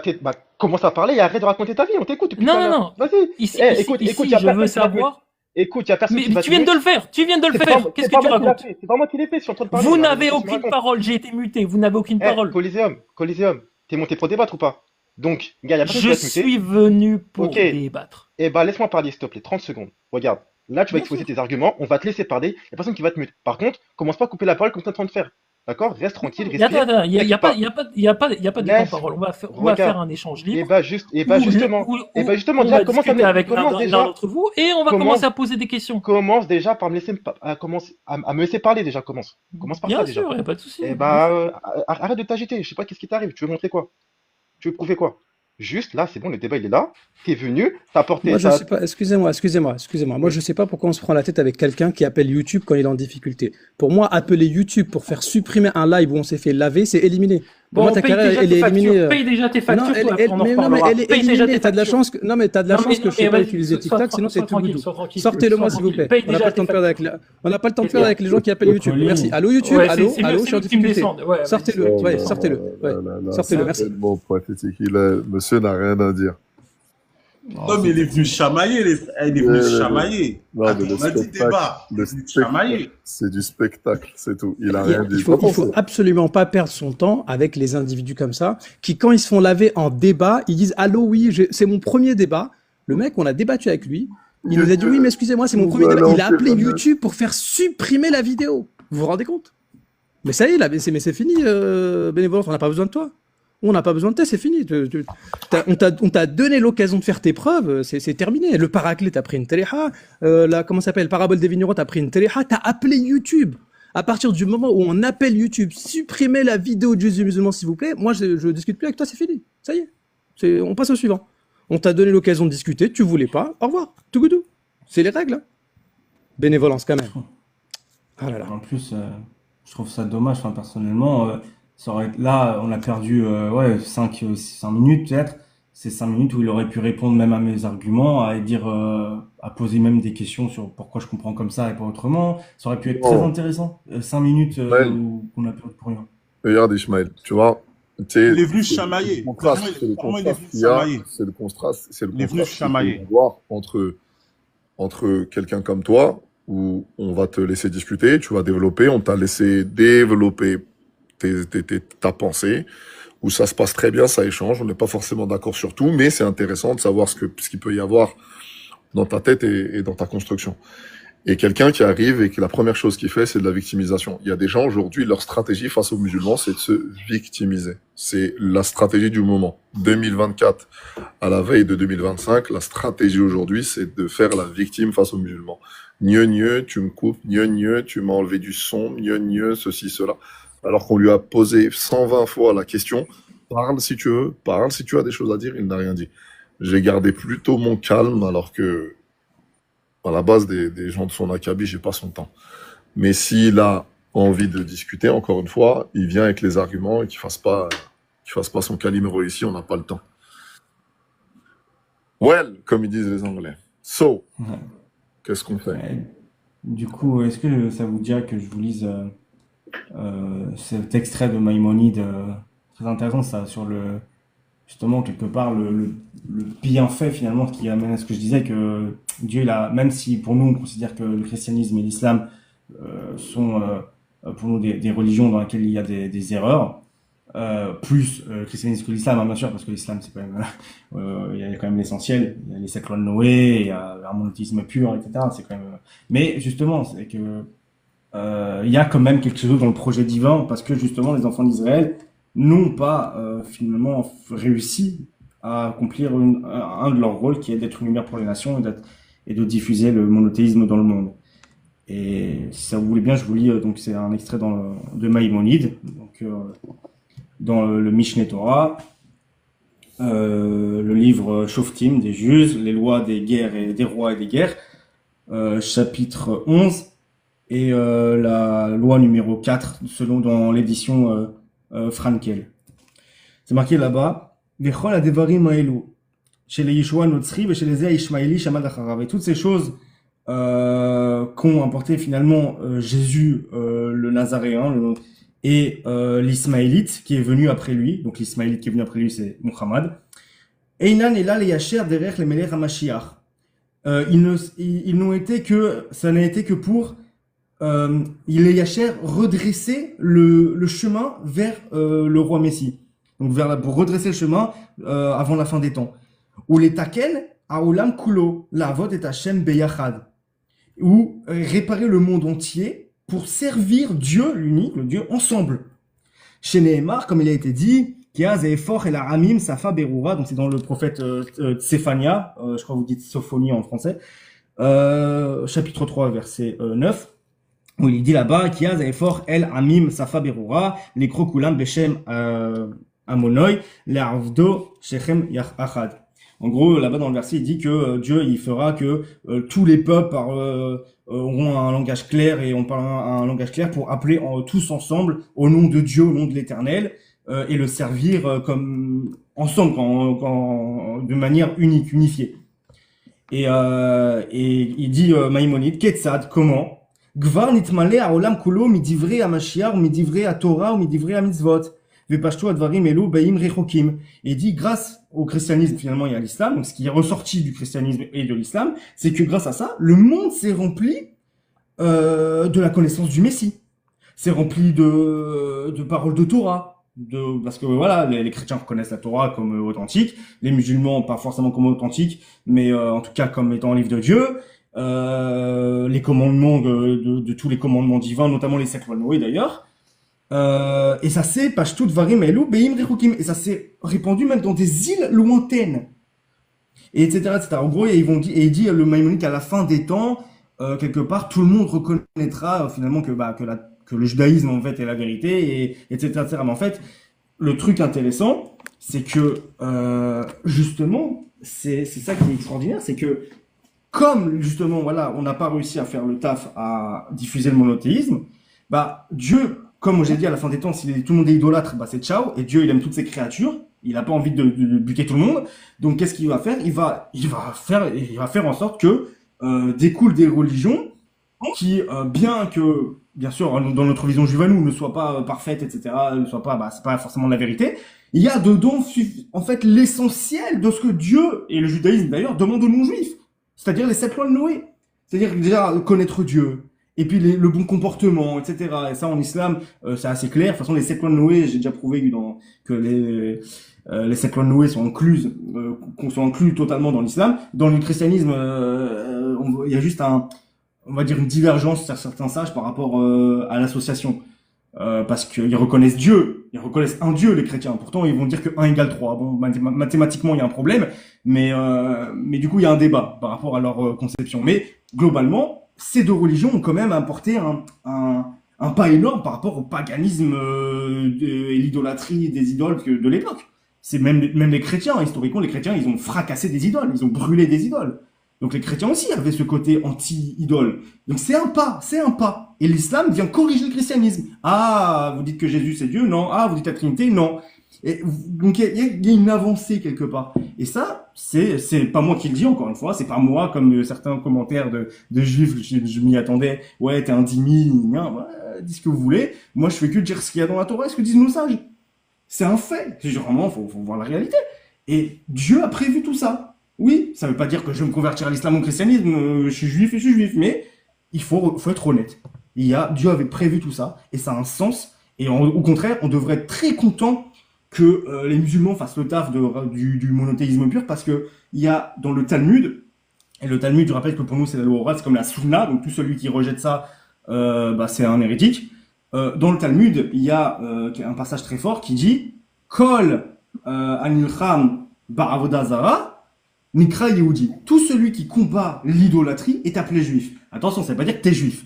commence à parler et arrête de raconter ta vie, on t'écoute depuis tout à l'heure. Non. Vas-y. Ici, Écoute, y a je veux personne qui va te savoir. Écoute, y a personne Mais qui va te tu viens de le faire. Tu viens de le faire. Qu'est-ce que tu racontes? C'est pas moi qui l'ai fait, je suis en train de parler. Vous là, n'avez qu'est-ce que tu aucune racontes parole. J'ai été muté. Vous n'avez aucune parole. Coliseum, t'es monté pour débattre ou pas? Donc, gars, y a personne qui Je va te muter. suis venu pour Ok. débattre. Eh bah, laisse-moi parler, s'il te plaît, 30 secondes. Regarde, là, tu vas Bien exposer tes arguments, on va te laisser parler, y a personne qui va te muter. Par contre, commence pas à couper la parole comme t'es en train de faire. D'accord? Reste tranquille, respire. Attends, il n'y a pas de temps Laisse. de parole. On va Regarde. faire un échange libre. Et bah, justement, on déjà, va commence discuter avec l'un déjà. d'entre vous et on va Commence- commencer à poser des questions. Commence déjà par me laisser, à me laisser parler déjà, commence par Bien ça déjà. sûr, il n'y a pas de souci. Eh bah, arrête de t'agiter, je sais pas qu'est-ce qui t'arrive, tu veux montrer quoi? Tu veux prouver quoi? Juste là, c'est bon, le débat il est là, t'es venu, t'as porté Moi, je ta- sais pas, excusez-moi. Moi, je sais pas pourquoi on se prend la tête avec quelqu'un qui appelle YouTube quand il est en difficulté. Pour moi, appeler YouTube pour faire supprimer un live où on s'est fait laver, c'est éliminé. Pour moi, ta carrière, elle est éliminée. Paye déjà tes factures, Non, toi, après, on en mais reparlera. elle est Paye déjà éliminée. tes T'as de la factures. chance que, non, mais t'as de la Non, chance mais- que je sais mais pas vas-y, utiliser sois TikTok, sinon c'est tout tranquille, doudou. sois tranquille. Sortez-le-moi, Sois s'il vous tranquille. plaît. Paye On n'a déjà pas le temps de tes perdre avec on n'a pas le temps de perdre avec les gens qui appellent YouTube. Colline. Merci. Allô, YouTube? Ouais, Allô? c'est mieux- Allô? Je c'est suis en mieux que tu me difficulté. descendes. Ouais, Sortez-le. Oh Ouais, là sortez-le. là Ouais. là là, Sortez-le, c'est merci. tellement pathétique. Monsieur n'a rien à dire. Non, mais il est venu chamailler, il est venu chamailler. Non, mais Attends, le on a dit spectacle, débat. Il le est venu spectacle, chamailler. c'est du spectacle, c'est tout. Il a rien dit. Il faut absolument pas perdre son temps avec les individus comme ça, qui quand ils se font laver en débat, ils disent allô, oui, c'est mon premier débat. Le mec, on a débattu avec lui. Il nous a dit oui, mais excusez-moi, c'est mon premier débat. Il a appelé YouTube pour faire supprimer la vidéo. Vous vous rendez compte? Mais ça y est, là, mais c'est fini, bénévolence. On n'a pas besoin de toi. On n'a pas besoin de toi, c'est fini. On t'a donné l'occasion de faire tes preuves, c'est terminé. Le paraclet, t'as pris une téléha. Comment ça s'appelle? Parabole des vignerons, t'as pris une téléha. T'as appelé YouTube. À partir du moment où on appelle YouTube, supprimez la vidéo de Jésus musulman, s'il vous plaît. Moi, je discute plus avec toi, c'est fini. Ça y est. On passe au suivant. On t'a donné l'occasion de discuter, tu voulais pas. Au revoir. Tout goudou. C'est les règles. Hein. Bénévolence, quand même. Ah là là. En plus, je trouve ça dommage, enfin, personnellement. Ça aurait, là, on a perdu 5 minutes peut-être. C'est 5 minutes où il aurait pu répondre même à mes arguments, à dire, à poser même des questions sur pourquoi je comprends comme ça et pas autrement. Ça aurait pu être très intéressant. 5 minutes où on a perdu pour rien. Regarde Ismaël, tu vois. Il est venu chamailler. C'est le contraste qu'il y a. C'est le contraste Il est venu chamailler. qu'il y a entre quelqu'un comme toi, où on va te laisser discuter, tu vas développer, on t'a laissé développer ta pensée, où ça se passe très bien, ça échange, on n'est pas forcément d'accord sur tout, mais c'est intéressant de savoir ce qu'il peut y avoir dans ta tête et dans ta construction. Et quelqu'un qui arrive et que la première chose qu'il fait, c'est de la victimisation. Il y a des gens aujourd'hui, leur stratégie face aux musulmans, c'est de se victimiser. C'est la stratégie du moment. 2024, à la veille de 2025, la stratégie aujourd'hui, c'est de faire la victime face aux musulmans. Gneu, tu me coupes, gneu, tu m'as enlevé du son, gneu, ceci, cela. Alors qu'on lui a posé 120 fois la question, parle si tu veux, parle si tu as des choses à dire, il n'a rien dit. J'ai gardé plutôt mon calme alors que à la base des gens de son acabit, j'ai pas son temps. Mais s'il a envie de discuter, encore une fois, il vient avec les arguments et qu'il fasse pas son Calimero ici, on n'a pas le temps. Well, comme ils disent les Anglais. So, Ouais. qu'est-ce qu'on fait? Ouais. Du coup, est-ce que ça vous dirait que je vous lise cet extrait de Maïmonide très intéressant, ça, sur justement, quelque part, le bienfait, finalement, qui amène à ce que je disais, que Dieu, même si pour nous, on considère que le christianisme et l'islam sont, pour nous, des religions dans lesquelles il y a des erreurs, plus le christianisme que l'islam, hein, bien sûr, parce que l'islam, c'est quand même, il y a quand même l'essentiel, il y a les 7 lois de Noé, il y a un monothéisme pur, etc. C'est quand même, mais justement, c'est que il y a quand même quelque chose dans le projet divin, parce que justement, les enfants d'Israël n'ont pas finalement réussi à accomplir un de leurs rôles, qui est d'être une lumière pour les nations et de diffuser le monothéisme dans le monde. Et si ça vous voulez bien, je vous lis, donc c'est un extrait de Maïmonide, donc dans le Mishneh Torah, le livre Shoftim des juges, les lois des guerres et des rois et des guerres, chapitre 11, et la loi numéro 4, selon dans l'édition Frankel. C'est marqué là-bas, Vechol adevarim haelu, chez les Yeshua Notzri et chez les Zeh Ishmaeli Shamad Acharav. Et toutes ces choses qu'ont apporté finalement Jésus le Nazaréen et l'Ismaélite qui est venu après lui. Donc l'Ismaélite qui est venu après lui, c'est Muhammad. Einan ela leyacher derech le melech hamashiach. Ils n'ont été que, ça n'a été que pour les Yacher redresser le chemin vers le roi Messie. Donc pour redresser le chemin avant la fin des temps. Ou les taken haolam kulo, la avot et Hashem beyachad. Ou réparer le monde entier pour servir Dieu, l'unique, le Dieu, ensemble. Chez Nehemar, comme il a été dit, Kiaz et Efor et la Ramim Safa Berura, donc c'est dans le prophète Tsephania, je crois que vous dites Sophonie en français, chapitre 3, verset 9, où il dit là-bas, Kiaz et Efor El Amim Safa Berura, les Krokulam Beshem Amonoy, les Avdo Shechem Yachad. En gros, là-bas dans le verset, il dit que Dieu, il fera que tous les peuples auront un langage clair et on parlera un langage clair pour appeler tous ensemble au nom de Dieu, au nom de l'Éternel, et le servir comme ensemble, de manière unique, unifiée. Et il dit Maïmonide, Ketzad, comment? Gvar nitmale haolam kulo midivrei hamashiach, midivrei haTorah, midivrei hamitzvot. Vepashtu advarim elu beim rechokim. Et dit, grâce au christianisme, finalement, et à l'islam, donc ce qui est ressorti du christianisme et de l'islam, c'est que grâce à ça, le monde s'est rempli de la connaissance du Messie. C'est rempli de paroles de Torah. Parce que voilà, les chrétiens reconnaissent la Torah comme authentique, les musulmans pas forcément comme authentique, mais en tout cas comme étant un livre de Dieu. Les commandements de tous les commandements divins, notamment les 7 lois de Noé d'ailleurs. Et ça s'est pashtout varim elu beim rechukim, et ça s'est répandu même dans des îles lointaines, et etc., etc. En gros, il dit le Maïmonide qu'à la fin des temps, quelque part, tout le monde reconnaîtra finalement que le judaïsme en fait est la vérité, et etc., etc. Mais en fait, le truc intéressant, c'est que justement, c'est ça qui est extraordinaire, c'est que comme justement, voilà, on n'a pas réussi à faire le taf à diffuser le monothéisme, Dieu, comme j'ai dit à la fin des temps, si tout le monde est idolâtre, c'est ciao, et Dieu il aime toutes ses créatures, il n'a pas envie de buter tout le monde, donc qu'est-ce qu'il va faire? Il va faire en sorte que découlent des religions qui, bien sûr, dans notre vision juive à nous, ne soient pas parfaites, etc., ne soient pas, c'est pas forcément la vérité, il y a dedans, en fait, l'essentiel de ce que Dieu, et le judaïsme d'ailleurs, demandent aux non-juifs, c'est-à-dire les 7 lois de Noé, c'est-à-dire déjà connaître Dieu, et puis le bon comportement, etc. Et ça, en islam, c'est assez clair. De toute façon, les 7 lois de Noé, j'ai déjà prouvé que les 7 lois de Noé sont incluses totalement dans l'islam. Dans le christianisme, il y a juste on va dire, une divergence sur certains sages par rapport à l'association. Parce qu'ils reconnaissent Dieu, ils reconnaissent un Dieu, les chrétiens. Pourtant, ils vont dire que 1 égale 3. Bon, mathématiquement, il y a un problème, mais du coup, il y a un débat par rapport à leur conception. Mais globalement, ces deux religions ont quand même apporté un pas énorme par rapport au paganisme et l'idolâtrie des idoles de l'époque. C'est même les chrétiens, historiquement, les chrétiens, ils ont fracassé des idoles, ils ont brûlé des idoles. Donc les chrétiens aussi avaient ce côté anti-idole. Donc c'est un pas. Et l'islam vient corriger le christianisme. Ah, vous dites que Jésus c'est Dieu? Non. Ah, vous dites la Trinité? Non. Et donc il y a une avancée quelque part. Et ça, c'est pas moi qui le dis encore une fois. C'est pas moi comme certains commentaires de juifs. Je m'y attendais. Ouais, t'es un dhimmi. Ouais, dis ce que vous voulez. Moi, je fais que dire ce qu'il y a dans la Torah, ce que disent nos sages. C'est un fait. Vraiment, faut voir la réalité. Et Dieu a prévu tout ça. Oui, ça veut pas dire que je vais me convertir à l'islam ou au christianisme, je suis juif et je suis juif, mais il faut être honnête. Dieu avait prévu tout ça, et ça a un sens, et au contraire, on devrait être très content que les musulmans fassent le taf du monothéisme pur, parce que il y a dans le Talmud, et le Talmud, je rappelle que pour nous c'est la loi orale, c'est comme la Sunna, donc tout celui qui rejette ça, c'est un hérétique. Dans le Talmud, il y a un passage très fort qui dit « Kol anilcham ba'avoda zara » Nikra Yehudi. Tout celui qui combat l'idolâtrie est appelé juif. Attention, ça veut pas dire que t'es juif.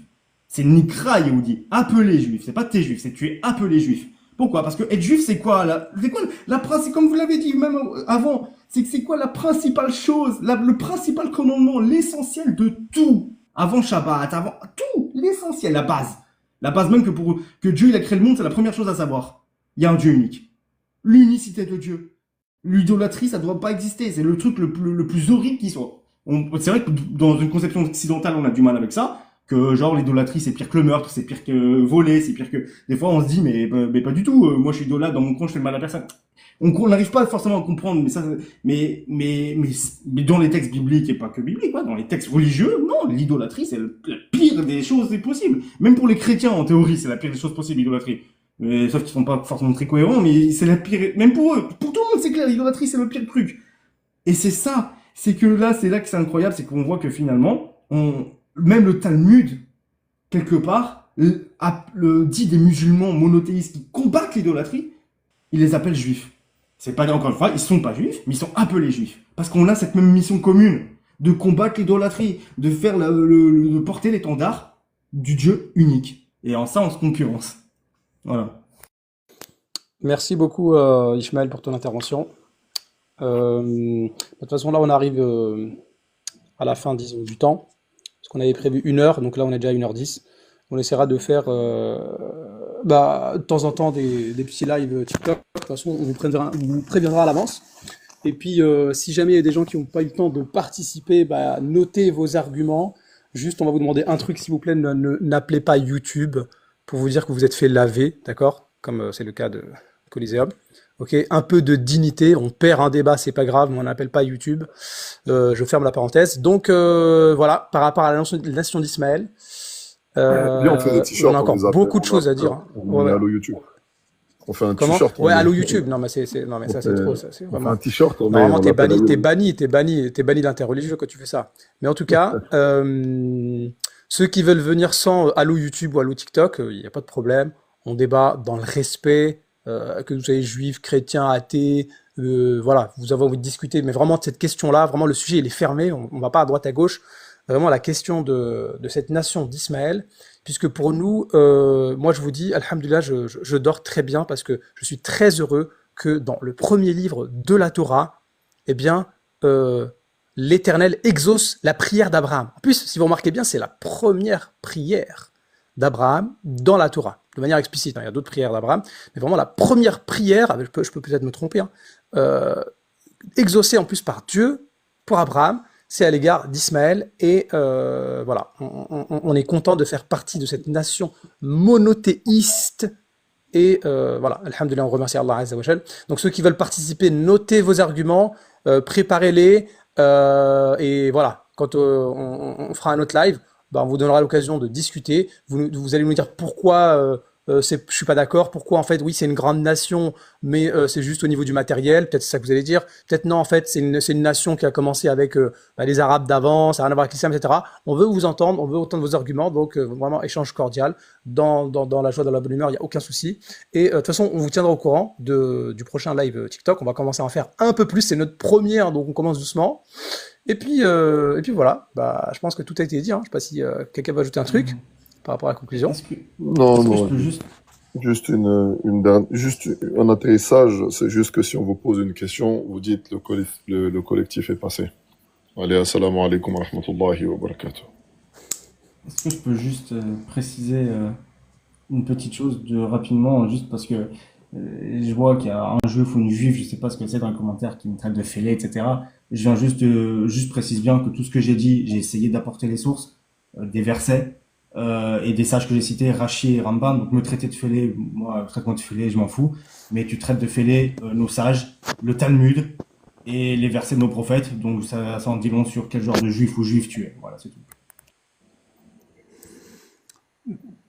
C'est Nikra Yehudi. Appelé juif. C'est pas que t'es juif, c'est que tu es appelé juif. Pourquoi? Parce que être juif, c'est quoi la principe, comme vous l'avez dit même avant, c'est quoi la principale chose, le principal commandement, l'essentiel de tout. Avant Shabbat, avant tout, l'essentiel, la base. La base même que Dieu il a créé le monde, c'est la première chose à savoir. Il y a un Dieu unique. L'unicité de Dieu. L'idolâtrie, ça doit pas exister. C'est le truc le plus horrible qui soit. C'est vrai que dans une conception occidentale, on a du mal avec ça. Que genre l'idolâtrie, c'est pire que le meurtre, c'est pire que voler, c'est pire que... Des fois, on se dit, mais pas du tout. Moi, je suis idolâtre, dans mon coin, je fais le mal à personne. On n'arrive pas forcément à comprendre, mais dans les textes bibliques, et pas que bibliques, quoi, dans les textes religieux, non, l'idolâtrie, c'est la pire des choses possibles. Même pour les chrétiens, en théorie, c'est la pire des choses possibles, l'idolâtrie. Sauf qu'ils sont pas forcément très cohérents, mais c'est la pire, même pour eux. Pour tout le monde, c'est clair, l'idolâtrie, c'est le pire truc. Et c'est ça. C'est là que c'est incroyable, c'est qu'on voit que finalement, même le Talmud, quelque part, dit des musulmans monothéistes qui combattent l'idolâtrie, il les appelle juifs. C'est pas, encore une fois, ils sont pas juifs, mais ils sont appelés juifs. Parce qu'on a cette même mission commune, de combattre l'idolâtrie, de faire de porter l'étendard du Dieu unique. Et en ça, on se concurrence. Voilà. Merci beaucoup, Ishmael, pour ton intervention. De toute façon, là, on arrive à la fin, disons, du temps. Parce qu'on avait prévu 1 heure, donc là, on est déjà à 1h10. On essaiera de faire de temps en temps des petits lives TikTok. De toute façon, on vous préviendra à l'avance. Et puis, si jamais il y a des gens qui n'ont pas eu le temps de participer, notez vos arguments. Juste, on va vous demander un truc, s'il vous plaît, n'appelez pas YouTube pour vous dire que vous êtes fait laver, d'accord? Comme c'est le cas de Coliseum. Ok, un peu de dignité, on perd un débat, c'est pas grave, mais on n'appelle pas YouTube. Je ferme la parenthèse. Donc voilà, par rapport à la nation d'Ismaël, Viens, on fait des t-shirts, on a encore beaucoup de choses à dire. On met Allo YouTube. On fait un Comment? t-shirt. Ouais, Allo YouTube. Non, mais ça c'est trop. Ça, c'est On fait vraiment... un t-shirt. Normalement, t'es banni d'interreligieux quand tu fais ça. Mais en tout cas, ceux qui veulent venir sans Allo YouTube ou Allo TikTok, il n'y a pas de problème. On débat dans le respect, que vous soyez juif, chrétien, athée, voilà, vous avez envie de discuter. Mais vraiment, de cette question-là, vraiment, le sujet, il est fermé. On ne va pas à droite, à gauche. Vraiment, la question de cette nation d'Ismaël, puisque pour nous, moi, je vous dis, alhamdoulilah, je dors très bien parce que je suis très heureux que dans le premier livre de la Torah, eh bien, l'Éternel exauce la prière d'Abraham. En plus, si vous remarquez bien, c'est la première prière d'Abraham dans la Torah, de manière explicite. Il y a d'autres prières d'Abraham, mais vraiment la première prière, je peux peut-être me tromper, exaucée en plus par Dieu pour Abraham, c'est à l'égard d'Ismaël. Et voilà, on est content de faire partie de cette nation monothéiste. Et voilà, alhamdoulilah, on remercie Allah Azza wa Jal. Donc ceux qui veulent participer, notez vos arguments, préparez-les, et voilà, quand on fera un autre live, on vous donnera l'occasion de discuter. Vous allez nous dire pourquoi je suis pas d'accord. Pourquoi en fait, oui, c'est une grande nation, mais c'est juste au niveau du matériel. Peut-être c'est ça que vous allez dire. Peut-être non, en fait, c'est une nation qui a commencé avec les Arabes d'avant, ça n'a rien à voir avec l'islam, etc. On veut vous entendre, on veut entendre vos arguments, donc vraiment échange cordial, dans la joie, dans la bonne humeur, il y a aucun souci. Et de toute façon, on vous tiendra au courant du prochain live TikTok. On va commencer à en faire un peu plus. C'est notre première, donc on commence doucement. Et puis voilà. Bah, je pense que tout a été dit. Hein. Je sais pas si quelqu'un va ajouter un truc par rapport à la conclusion. Non, est-ce que je non, peux juste... juste un atterrissage, c'est juste que si on vous pose une question, vous dites le collectif est passé. Allez, assalamu alaikum wa rahmatullahi wa barakatuh. Est-ce que je peux juste préciser une petite chose rapidement, juste parce que je vois qu'il y a un juif ou une juive, je sais pas ce que c'est dans les commentaires, qui me traite de fêlé, etc. Je viens juste précise bien que tout ce que j'ai dit, j'ai essayé d'apporter les sources, des versets et des sages que j'ai cités, Rachi et Ramban. Donc me traiter de fêlé, moi, traite-moi de fêlé, je m'en fous. Mais tu traites de fêlé nos sages, le Talmud et les versets de nos prophètes. Donc ça en dit long sur quel genre de juif ou juif tu es. Voilà, c'est tout.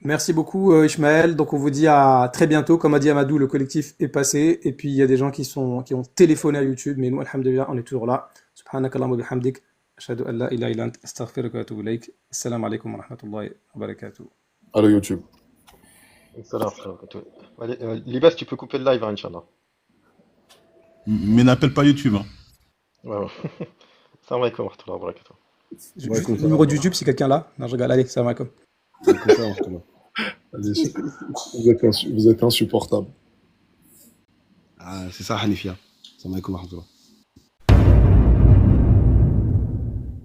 Merci beaucoup Ishmael. Donc on vous dit à très bientôt. Comme a dit Amadou, le collectif est passé. Et puis il y a des gens qui ont téléphoné à YouTube, mais nous, alhamdulillah, on est toujours là. Subhanakallahumma bihamdik. Ashhadu an la ilaha illa ant, astaghfiruka wa atubu ilaik. Assalamu alaikum wa rahmatullahi wa barakatuh. Allez, YouTube. Salam. Allez, Libas, tu peux couper le live, hein, Inch'Allah. Mais n'appelle pas YouTube. Hein. Ouais. Salam alaikum wa rahmatullahi wa barakatuh. Juste le numéro de YouTube, si quelqu'un là. Non, je regarde. Allez, salam alaikum. Allez, vous êtes insupportable. Ah, c'est ça, Hanifia. Salam alaikum wa rahmatullah.